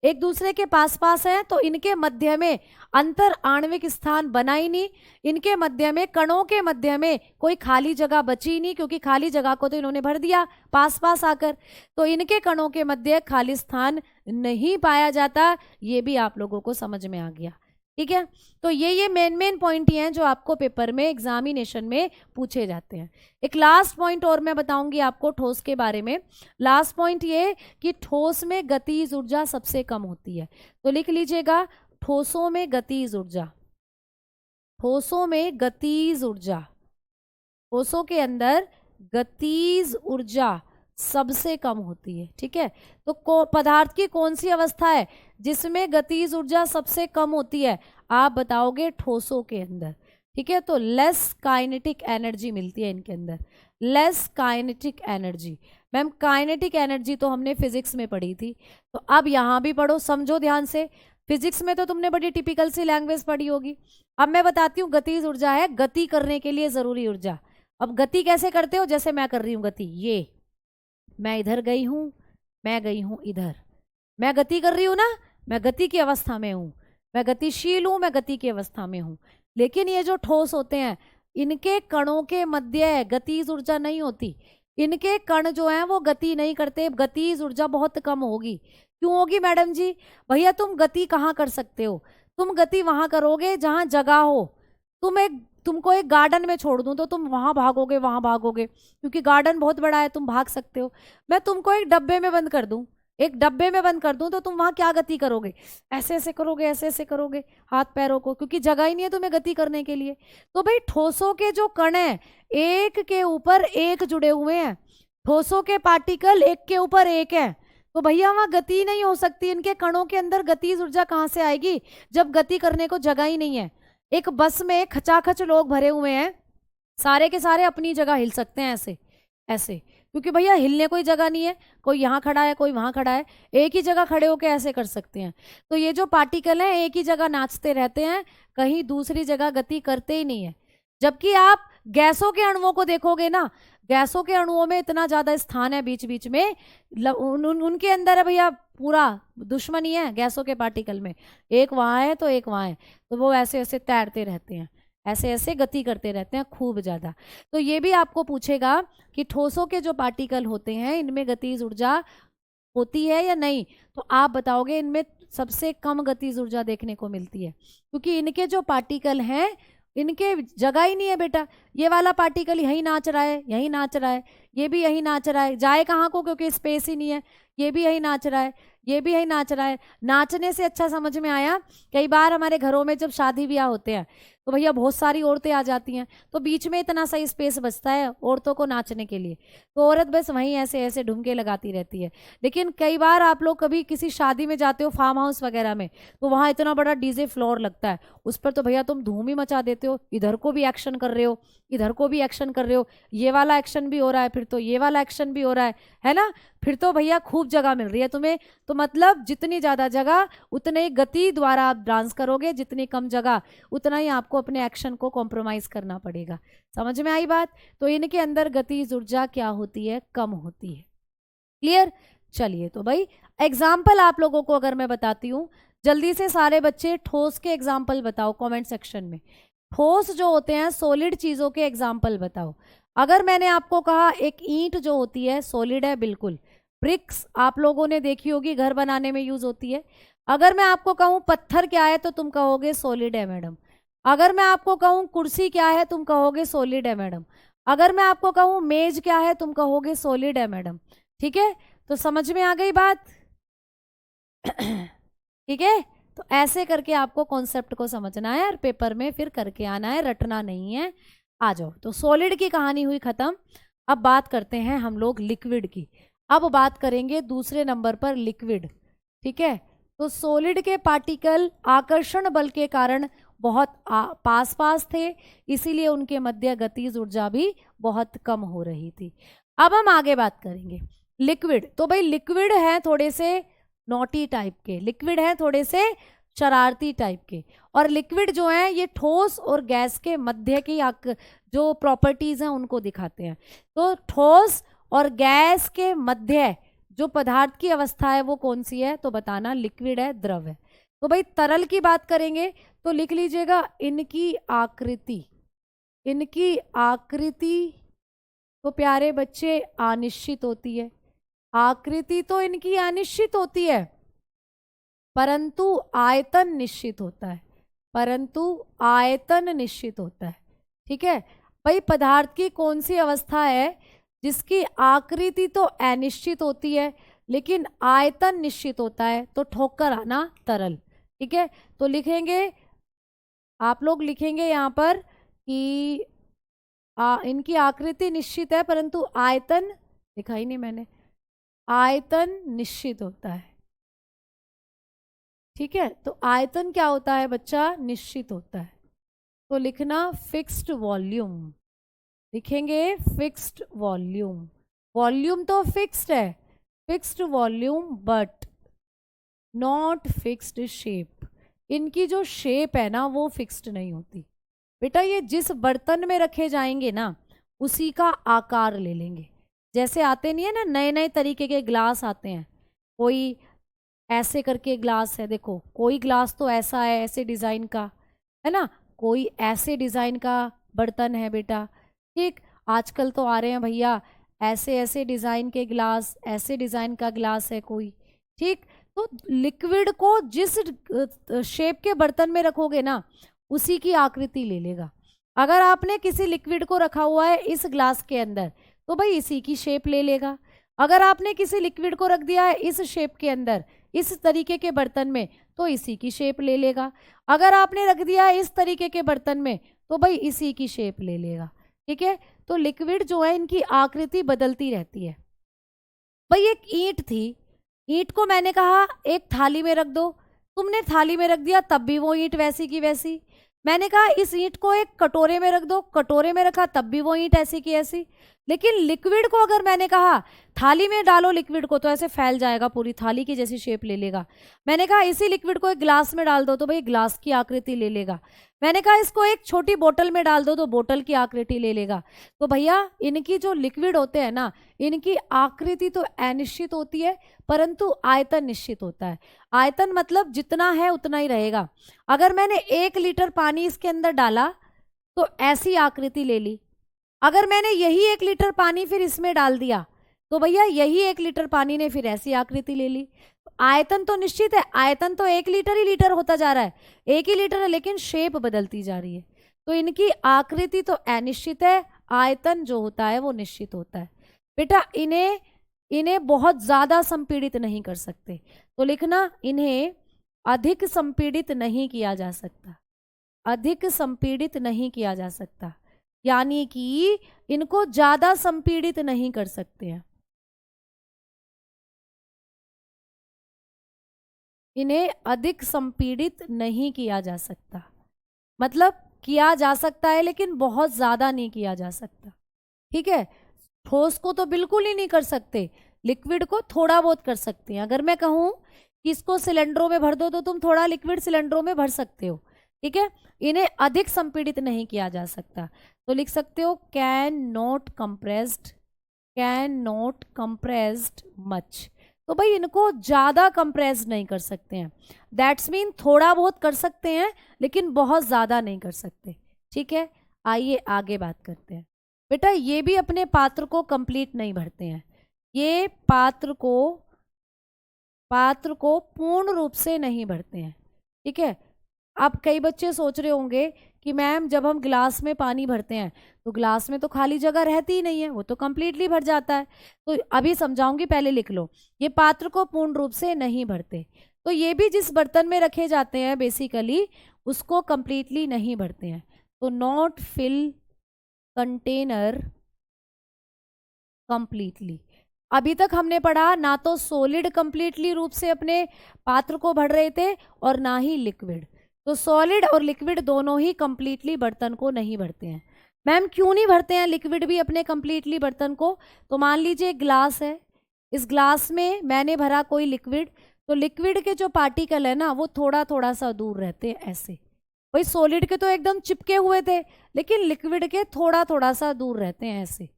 एक दूसरे के पास पास हैं, तो इनके मध्य में अंतर आणविक स्थान बना ही नहीं। इनके मध्य में, कणों के मध्य में कोई खाली जगह बची नहीं, क्योंकि खाली जगह को तो इन्होंने भर दिया पास पास आकर। तो इनके कणों के मध्य खाली स्थान नहीं पाया जाता। ये भी आप लोगों को समझ में आ गया, ठीक है। तो ये मेन पॉइंट ही हैं जो आपको पेपर में एग्जामिनेशन में पूछे जाते हैं। एक लास्ट पॉइंट और मैं बताऊंगी आपको ठोस के बारे में। लास्ट पॉइंट ये कि ठोस में गतिज ऊर्जा सबसे कम होती है। तो लिख लीजिएगा, ठोसों में गतिज ऊर्जा, ठोसों में गतिज ऊर्जा, ठोसों के अंदर गतिज ऊर्जा सबसे कम होती है, ठीक है। तो पदार्थ की कौन सी अवस्था है जिसमें गतिज ऊर्जा सबसे कम होती है? आप बताओगे ठोसों के अंदर, ठीक है। तो लेस काइनेटिक एनर्जी मिलती है इनके अंदर, less kinetic energy. Ma'am kinetic energy तो हमने फिजिक्स में पढ़ी थी, तो अब यहाँ भी पढ़ो, समझो ध्यान से। फिजिक्स में तो तुमने बड़ी टिपिकल सी लैंग्वेज पढ़ी होगी। अब मैं बताती हूँ, गतिज ऊर्जा है गति करने के लिए जरूरी ऊर्जा। अब गति कैसे करते हो? जैसे मैं कर रही हूँ गति, ये मैं इधर गई हूं, मैं गई हूं इधर, मैं गति कर रही हूं ना, मैं गति की अवस्था में हूं, मैं गतिशील हूं, मैं गति की अवस्था में हूं। लेकिन ये जो ठोस होते हैं इनके कणों के मध्य गतिज ऊर्जा नहीं होती। इनके कण जो हैं वो गति नहीं करते, गतिज ऊर्जा बहुत कम होगी। क्यों होगी मैडम जी? भैया तुम गति कहाँ कर सकते हो? तुम गति वहां करोगे जहां जगह हो। तुमको एक गार्डन में छोड़ दूं तो तुम वहां भागोगे, वहां भागोगे, क्योंकि गार्डन बहुत बड़ा है, तुम भाग सकते हो। मैं तुमको एक डब्बे में बंद कर दूं, एक डब्बे में बंद कर दूं, तो तुम वहां क्या गति करोगे? ऐसे ऐसे करोगे, ऐसे ऐसे करोगे हाथ पैरों को, क्योंकि जगह ही नहीं है तुम्हें गति करने के लिए। तो भाई ठोसों के जो कण हैं एक के ऊपर एक जुड़े हुए हैं, ठोसों के पार्टिकल एक के ऊपर एक है, तो भैया वहां गति नहीं हो सकती। इनके कणों के अंदर गतिज ऊर्जा कहाँ से आएगी जब गति करने को जगह ही नहीं है? एक बस में खचाखच लोग भरे हुए हैं, सारे के सारे अपनी जगह हिल सकते हैं ऐसे ऐसे, क्योंकि भैया हिलने कोई जगह नहीं है, कोई यहाँ खड़ा है कोई वहां खड़ा है, एक ही जगह खड़े होकर ऐसे कर सकते हैं। तो ये जो पार्टिकल हैं एक ही जगह नाचते रहते हैं, कहीं दूसरी जगह गति करते ही नहीं है। जबकि आप गैसों के अणुओं को देखोगे ना, गैसों के अणुओं में इतना ज्यादा स्थान है बीच बीच में, उनके अंदर है भैया पूरा दुश्मनी है गैसों के पार्टिकल में, एक वहां है तो एक वहां है, तो वो ऐसे ऐसे तैरते रहते हैं, ऐसे ऐसे गति करते रहते हैं खूब ज्यादा। तो ये भी आपको पूछेगा कि ठोसों के जो पार्टिकल होते हैं इनमें गतिज ऊर्जा होती है या नहीं, तो आप बताओगे इनमें सबसे कम गतिज ऊर्जा देखने को मिलती है, क्योंकि इनके जो पार्टिकल हैं इनके जगह ही नहीं है बेटा। ये वाला पार्टिकल यहीं नाच रहा है, यहीं नाच रहा है, ये भी यहीं नाच रहा है, जाए कहाँ को, क्योंकि स्पेस ही नहीं है। ये भी यहीं नाच रहा है, ये भी यहीं नाच रहा है। नाचने से अच्छा समझ में आया, कई बार हमारे घरों में जब शादी ब्याह होते हैं तो भैया बहुत सारी औरतें आ जाती हैं, तो बीच में इतना सही स्पेस बचता है औरतों को नाचने के लिए, तो औरत बस वहीं ऐसे ऐसे ढुमके लगाती रहती है। लेकिन कई बार आप लोग कभी किसी शादी में जाते हो फार्म हाउस वगैरह में, तो वहाँ इतना बड़ा डीजे फ्लोर लगता है, उस पर तो भैया तुम धूम ही मचा देते हो, इधर को भी एक्शन कर रहे हो, इधर को भी एक्शन कर रहे हो, ये वाला एक्शन भी हो रहा है, फिर तो ये वाला एक्शन भी हो रहा है ना, फिर तो भैया खूब जगह मिल रही है तुम्हें। तो मतलब जितनी ज़्यादा जगह उतने गति द्वारा आप डांस करोगे, जितनी कम जगह उतना ही आपको अपने एक्शन को कॉम्प्रोमाइज़ करना पड़ेगा। समझ में आई बात? तो इनके अंदर गतिज ऊर्जा क्या होती है? कम होती है। क्लियर? चलिए, तो भाई एग्जाम्पल आप लोगों को अगर मैं बताती हूँ, जल्दी से सारे बच्चे ठोस के एग्जाम्पल बताओ कॉमेंट सेक्शन में। ठोस जो होते हैं सॉलिड चीज़ों के एग्जाम्पल बताओ। अगर मैंने आपको कहा एक ईंट जो होती है सॉलिड है बिल्कुल, ब्रिक्स आप लोगों ने देखी होगी घर बनाने में यूज होती है। अगर मैं आपको कहूँ पत्थर क्या है तो तुम कहोगे सॉलिड है मैडम। अगर मैं आपको कहूँ कुर्सी क्या है तुम कहोगे सॉलिड है मैडम। अगर मैं आपको कहूँ मेज क्या है तुम कहोगे सॉलिड है मैडम। ठीक है, तो समझ में आ गई बात? ठीक है, तो ऐसे करके आपको कॉन्सेप्ट को समझना है और पेपर में फिर करके आना है, रटना नहीं है। आ जाओ, तो सॉलिड की कहानी हुई खत्म। अब बात करते हैं हम लोग लिक्विड की। अब बात करेंगे दूसरे नंबर पर लिक्विड। ठीक है, तो सॉलिड के पार्टिकल आकर्षण बल के कारण बहुत पास पास थे, इसीलिए उनके मध्य गतिज ऊर्जा भी बहुत कम हो रही थी। अब हम आगे बात करेंगे लिक्विड। तो भाई लिक्विड है थोड़े से नॉटी टाइप के, लिक्विड है थोड़े से शरारती टाइप के, और लिक्विड जो है ये ठोस और गैस के मध्य की जो प्रॉपर्टीज हैं उनको दिखाते हैं। तो ठोस और गैस के मध्य जो पदार्थ की अवस्था है वो कौन सी है, तो बताना लिक्विड है, द्रव है। तो भाई तरल की बात करेंगे तो लिख लीजिएगा इनकी आकृति। इनकी आकृति तो प्यारे बच्चे अनिश्चित होती है। आकृति तो इनकी अनिश्चित होती है, परंतु आयतन निश्चित होता है। परंतु आयतन निश्चित होता है। ठीक है भाई, पदार्थ की कौन सी अवस्था है जिसकी आकृति तो अनिश्चित होती है लेकिन आयतन निश्चित होता है, तो ठोकर आना तरल। ठीक है, तो लिखेंगे, आप लोग लिखेंगे यहाँ पर कि इनकी आकृति निश्चित है परंतु आयतन, लिखा ही नहीं मैंने, आयतन निश्चित होता है। ठीक है, तो आयतन क्या होता है बच्चा, निश्चित होता है। तो लिखना फिक्स्ड वॉल्यूम, लिखेंगे फिक्स्ड वॉल्यूम। वॉल्यूम तो फिक्स्ड है, fixed volume but not fixed shape. इनकी जो शेप है ना वो फिक्स्ड नहीं होती बेटा, ये जिस बर्तन में रखे जाएंगे ना उसी का आकार ले लेंगे। जैसे आते नहीं है ना नए नए तरीके के ग्लास आते हैं, कोई ऐसे करके ग्लास है, देखो कोई ग्लास तो ऐसा है ऐसे डिज़ाइन का है ना, कोई ऐसे डिज़ाइन का बर्तन है बेटा। ठीक, आजकल तो आ रहे हैं भैया ऐसे ऐसे डिज़ाइन के ग्लास, ऐसे डिज़ाइन का ग्लास है कोई। ठीक, तो लिक्विड को जिस शेप के बर्तन में रखोगे ना उसी की आकृति ले लेगा। अगर आपने किसी लिक्विड को रखा हुआ है इस ग्लास के अंदर तो भाई इसी की शेप ले लेगा। अगर आपने किसी लिक्विड को रख दिया है इस शेप के अंदर इस तरीके के बर्तन में तो इसी की शेप ले लेगा। अगर आपने रख दिया है इस तरीके के बर्तन में तो भाई इसी की शेप ले लेगा। ठीक है, तो लिक्विड जो है इनकी आकृति बदलती रहती है। भाई एक ईंट थी, ईंट को मैंने कहा एक थाली में रख दो, तुमने थाली में रख दिया तब भी वो ईंट वैसी की वैसी। मैंने कहा इस ईंट को एक कटोरे में रख दो, कटोरे में रखा तब भी वो ईंट ऐसी की ऐसी। लेकिन लिक्विड को अगर मैंने कहा थाली में डालो लिक्विड को तो ऐसे फैल जाएगा, पूरी थाली की जैसी शेप ले लेगा। मैंने कहा इसी लिक्विड को एक ग्लास में डाल दो तो भाई ग्लास की आकृति ले लेगा। मैंने कहा इसको एक छोटी बोतल में डाल दो तो बोतल की आकृति ले लेगा। तो भैया इनकी जो लिक्विड होते हैं ना इनकी आकृति तो अनिश्चित होती है परंतु आयतन निश्चित होता है। आयतन मतलब जितना है उतना ही रहेगा। अगर मैंने 1 लीटर पानी इसके अंदर डाला तो ऐसी आकृति ले ली, अगर मैंने यही 1 लीटर पानी फिर इसमें डाल दिया तो भैया यही 1 लीटर पानी ने फिर ऐसी आकृति ले ली। आयतन तो निश्चित है, आयतन तो 1 लीटर ही लीटर होता जा रहा है, 1 ही लीटर है लेकिन शेप बदलती जा रही है। तो इनकी आकृति तो अनिश्चित है, आयतन जो होता है वो निश्चित होता है। बेटा इन्हें बहुत ज्यादा संपीड़ित नहीं कर सकते, तो लिखना इन्हें अधिक संपीड़ित नहीं किया जा सकता, अधिक संपीड़ित नहीं किया जा सकता, यानी कि इनको ज्यादा संपीड़ित नहीं कर सकते हैं। इन्हें अधिक संपीड़ित नहीं किया जा सकता, मतलब किया जा सकता है लेकिन बहुत ज्यादा नहीं किया जा सकता। ठीक है, ठोस को तो बिल्कुल ही नहीं कर सकते, लिक्विड को थोड़ा बहुत कर सकते हैं। अगर मैं कहूं कि इसको सिलेंडरों में भर दो तो तुम थोड़ा लिक्विड सिलेंडरों में भर सकते हो। ठीक है, इन्हें अधिक संपीड़ित नहीं किया जा सकता, तो लिख सकते हो can not compressed, can not compressed much. तो भाई इनको ज़्यादा कंप्रेस नहीं कर सकते हैं, दैट्स मीन थोड़ा बहुत कर सकते हैं लेकिन बहुत ज़्यादा नहीं कर सकते। ठीक है, आइए आगे बात करते हैं। बेटा ये भी अपने पात्र को कंप्लीट नहीं भरते हैं, ये पात्र को पूर्ण रूप से नहीं भरते हैं। ठीक है। अब कई बच्चे सोच रहे होंगे कि मैम जब हम गिलास में पानी भरते हैं तो गिलास में तो खाली जगह रहती ही नहीं है, वो तो कंप्लीटली भर जाता है। तो अभी समझाऊंगी, पहले लिख लो। ये पात्र को पूर्ण रूप से नहीं भरते, तो ये भी जिस बर्तन में रखे जाते हैं बेसिकली उसको कंप्लीटली नहीं भरते हैं। तो नॉट फिल कंटेनर कंप्लीटली। अभी तक हमने पढ़ा ना तो सॉलिड कंप्लीटली रूप से अपने पात्र को भर रहे थे और ना ही लिक्विड। तो सॉलिड और लिक्विड दोनों ही कंप्लीटली बर्तन को नहीं भरते हैं। मैम क्यों नहीं भरते हैं लिक्विड भी अपने कंप्लीटली बर्तन को? तो मान लीजिए ग्लास है, इस ग्लास में मैंने भरा कोई लिक्विड, तो लिक्विड के जो पार्टिकल है ना वो थोड़ा थोड़ा सा दूर रहते हैं ऐसे। भाई सॉलिड के तो एकदम चिपके हुए थे, लेकिन लिक्विड के थोड़ा थोड़ा सा दूर रहते हैं ऐसे।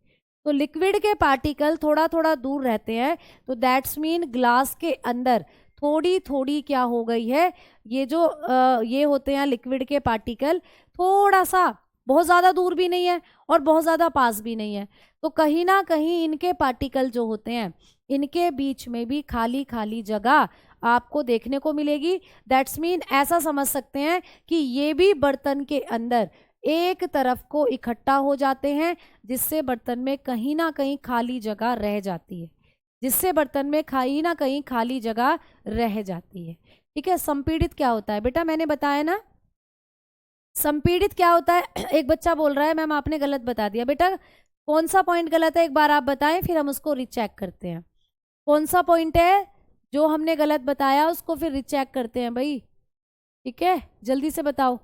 तो लिक्विड के पार्टिकल थोड़ा थोड़ा दूर रहते हैं, तो दैट्स मीन ग्लास के अंदर थोड़ी थोड़ी क्या हो गई है, ये जो ये होते हैं लिक्विड के पार्टिकल, थोड़ा सा, बहुत ज़्यादा दूर भी नहीं है और बहुत ज़्यादा पास भी नहीं है। तो कहीं ना कहीं इनके पार्टिकल जो होते हैं इनके बीच में भी खाली खाली जगह आपको देखने को मिलेगी। दैट्स मीन ऐसा समझ सकते हैं कि ये भी बर्तन के अंदर एक तरफ को इकट्ठा हो जाते हैं, जिससे बर्तन में कहीं ना कहीं खाली जगह रह जाती है, जिससे बर्तन में कहीं ना कहीं खाली जगह रह जाती है। ठीक है। संपीड़ित क्या होता है बेटा? मैंने बताया ना संपीड़ित क्या होता है। एक बच्चा बोल रहा है मैम आपने गलत बता दिया। बेटा कौन सा पॉइंट गलत है एक बार आप बताएं, फिर हम उसको रिचेक करते हैं। कौन सा पॉइंट है जो हमने गलत बताया, उसको फिर रिचेक करते हैं भाई। ठीक है, जल्दी से बताओ।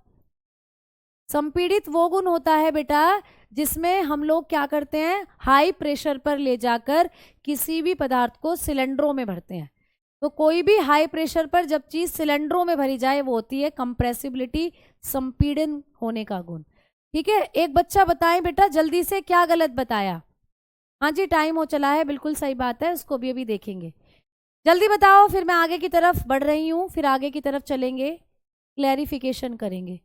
संपीड़ित वो गुण होता है बेटा जिसमें हम लोग क्या करते हैं, हाई प्रेशर पर ले जाकर किसी भी पदार्थ को सिलेंडरों में भरते हैं। तो कोई भी हाई प्रेशर पर जब चीज सिलेंडरों में भरी जाए वो होती है कंप्रेसिबिलिटी, संपीड़न होने का गुण। ठीक है। एक बच्चा बताएं बेटा जल्दी से क्या गलत बताया। हाँ जी टाइम हो चला है, बिल्कुल सही बात है, उसको भी अभी देखेंगे। जल्दी बताओ, फिर मैं आगे की तरफ बढ़ रही हूँ, फिर आगे की तरफ चलेंगे, क्लैरिफिकेशन करेंगे।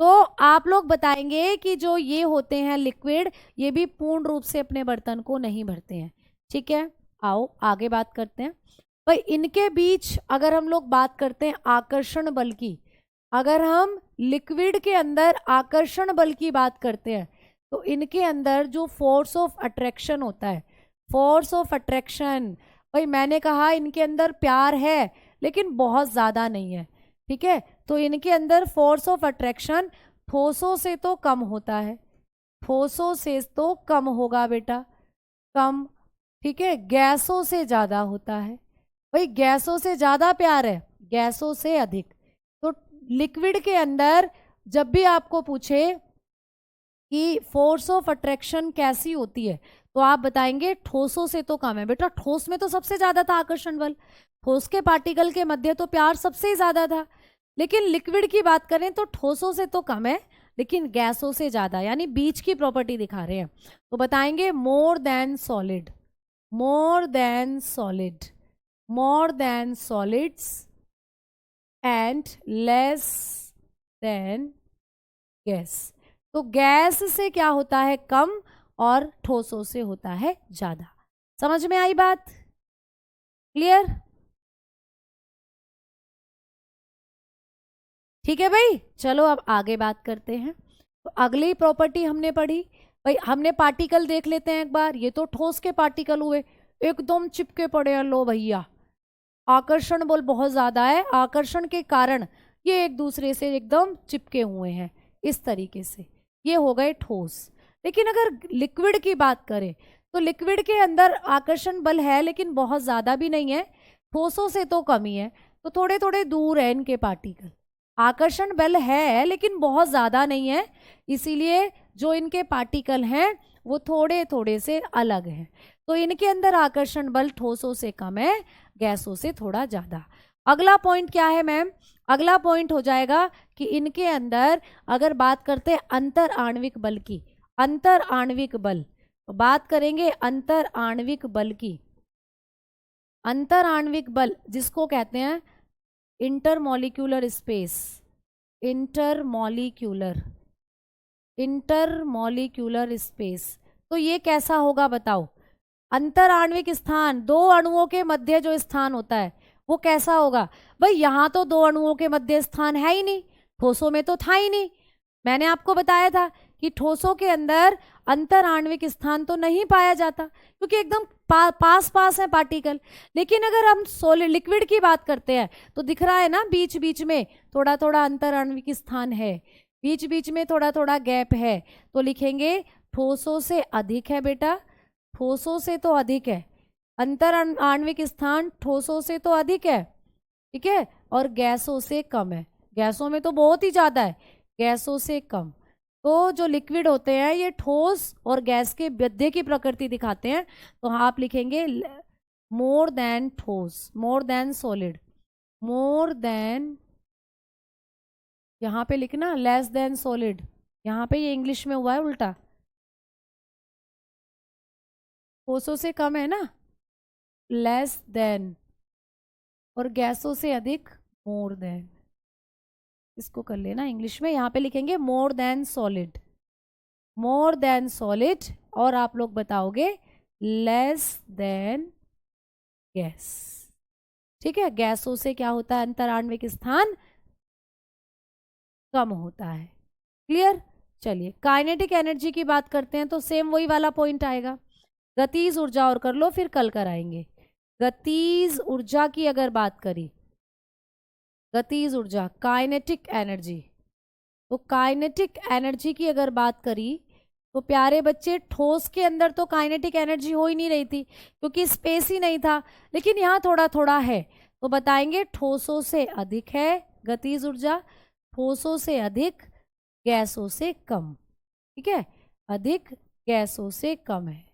तो आप लोग बताएंगे कि जो ये होते हैं लिक्विड, ये भी पूर्ण रूप से अपने बर्तन को नहीं भरते हैं। ठीक है, आओ आगे बात करते हैं। भाई इनके बीच अगर हम लोग बात करते हैं आकर्षण बल की, अगर हम लिक्विड के अंदर आकर्षण बल की बात करते हैं तो इनके अंदर जो फोर्स ऑफ अट्रैक्शन होता है, फोर्स ऑफ अट्रैक्शन, भाई मैंने कहा इनके अंदर प्यार है लेकिन बहुत ज़्यादा नहीं है। ठीक है, तो इनके अंदर फोर्स ऑफ अट्रैक्शन ठोसों से तो कम होता है, ठोसों से तो कम होगा बेटा, कम। ठीक है, गैसों से ज़्यादा होता है। भाई गैसों से ज़्यादा प्यार है, गैसों से अधिक। तो लिक्विड के अंदर जब भी आपको पूछे कि फोर्स ऑफ अट्रैक्शन कैसी होती है तो आप बताएंगे ठोसों से तो कम है। बेटा ठोस में तो सबसे ज्यादा था आकर्षण बल, ठोस के पार्टिकल के मध्य तो प्यार सबसे ही ज्यादा था। लेकिन लिक्विड की बात करें तो ठोसों से तो कम है लेकिन गैसों से ज्यादा, यानी बीच की प्रॉपर्टी दिखा रहे हैं। तो बताएंगे more than solid, more than solid, more than solids and less than gas. तो गैस से क्या होता है कम और ठोसों से होता है ज्यादा। समझ में आई बात? क्लियर? ठीक है भाई, चलो अब आगे बात करते हैं। तो अगली प्रॉपर्टी हमने पढ़ी, भाई हमने पार्टिकल देख लेते हैं एक बार। ये तो ठोस के पार्टिकल हुए, एकदम चिपके पड़े हैं, लो भैया आकर्षण बल बहुत ज्यादा है, आकर्षण के कारण ये एक दूसरे से एकदम चिपके हुए हैं इस तरीके से, ये हो गए ठोस। लेकिन अगर लिक्विड की बात करें तो लिक्विड के अंदर आकर्षण बल है लेकिन बहुत ज़्यादा भी नहीं है, ठोसों से तो कम ही है, तो थोड़े थोड़े दूर है इनके पार्टिकल। आकर्षण बल है लेकिन बहुत ज़्यादा नहीं है, इसीलिए जो इनके पार्टिकल हैं वो थोड़े थोड़े से अलग हैं। तो इनके अंदर आकर्षण बल ठोसों से कम है, गैसों से थोड़ा ज़्यादा। अगला पॉइंट क्या है मैम? अगला पॉइंट हो जाएगा कि इनके अंदर अगर बात करते हैं अंतर आणविक बल की, अंतर आणविक बल, तो बात करेंगे अंतर आणविक बल की। अंतर आणविक बल जिसको कहते हैं intermolecular space, intermolecular, intermolecular space. तो ये कैसा होगा बताओ? अंतर आणविक स्थान, दो अणुओं के मध्य जो स्थान होता है वो कैसा होगा? भाई यहाँ तो दो अणुओं के मध्य स्थान है ही नहीं, ठोसों में तो था ही नहीं। मैंने आपको बताया था कि ठोसों के अंदर अंतर आणविक स्थान तो नहीं पाया जाता क्योंकि एकदम पास पास है पार्टिकल। लेकिन अगर हम सॉलिड लिक्विड की बात करते हैं तो दिख रहा है ना, बीच बीच में थोड़ा थोड़ा अंतर आणविक स्थान है, बीच बीच में थोड़ा थोड़ा गैप है। तो लिखेंगे ठोसों से अधिक है बेटा, ठोसों से तो अधिक है, अंतर आणविक स्थान ठोसों से तो अधिक है, ठीक है, और गैसों से कम है। गैसों में तो बहुत ही ज्यादा है, गैसों से कम। तो जो लिक्विड होते हैं ये ठोस और गैस के मध्य की प्रकृति दिखाते हैं। तो आप लिखेंगे मोर देन ठोस, more than solid, more than, यहाँ पे लिखना लेस देन सॉलिड, यहाँ पे ये इंग्लिश में हुआ है उल्टा, ठोसों से कम है ना, लेस देन, और गैसों से अधिक, मोर देन। इसको कर लेना इंग्लिश में, यहाँ पे लिखेंगे more than solid, more than solid, और आप लोग बताओगे लेस देन गैस। ठीक है, गैसों से क्या होता है? अंतर आणविक स्थान कम होता है। क्लियर? चलिए काइनेटिक एनर्जी की बात करते हैं तो सेम वही वाला पॉइंट आएगा, गतिज ऊर्जा, और कर लो फिर कल कराएंगे। गतिज ऊर्जा की अगर बात करी, गतिज ऊर्जा काइनेटिक एनर्जी, तो काइनेटिक एनर्जी की अगर बात करी तो प्यारे बच्चे ठोस के अंदर तो काइनेटिक एनर्जी हो ही नहीं रही थी क्योंकि स्पेस ही नहीं था, लेकिन यहाँ थोड़ा थोड़ा है। तो बताएंगे ठोसों से अधिक है गतिज ऊर्जा, ठोसों से अधिक, गैसों से कम। ठीक है, अधिक गैसों से कम है,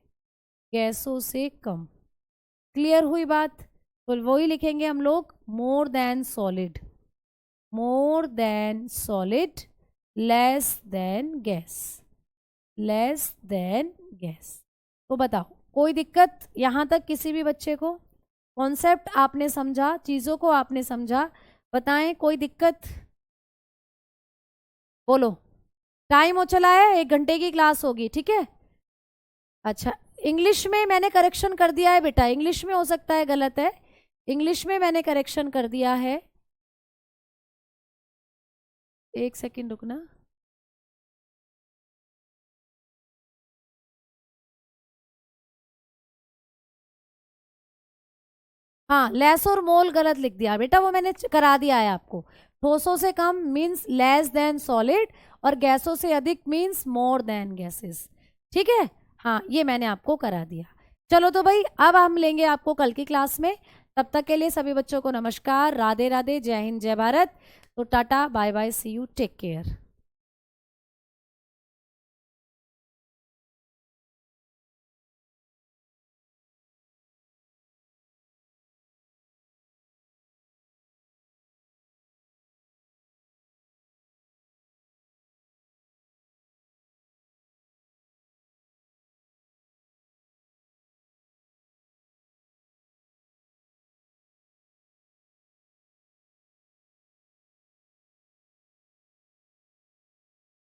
गैसों से कम। क्लियर हुई बात? तो वही लिखेंगे हम लोग, more than solid, more than solid, less than gas, less than gas. तो बताओ कोई दिक्कत यहाँ तक किसी भी बच्चे को? कॉन्सेप्ट आपने समझा, चीजों को आपने समझा, बताएं कोई दिक्कत? बोलो। टाइम हो चला है, 1 घंटे की क्लास होगी, ठीक है। अच्छा, इंग्लिश में मैंने करेक्शन कर दिया है बेटा, इंग्लिश में हो सकता है गलत है, इंग्लिश में मैंने करेक्शन कर दिया है। 1 सेकंड रुकना। हाँ, लेस और मोल गलत लिख दिया बेटा, वो मैंने करा दिया है आपको। ठोसों से come means less than solid, और गैसों से अधिक मीन्स मोर देन गैसेस। ठीक है, हाँ ये मैंने आपको करा दिया। चलो तो भाई अब हम लेंगे आपको कल की क्लास में। तब तक के लिए सभी बच्चों को नमस्कार, राधे राधे, जय हिंद, जय भारत। तो tata, bye bye, see you, take care.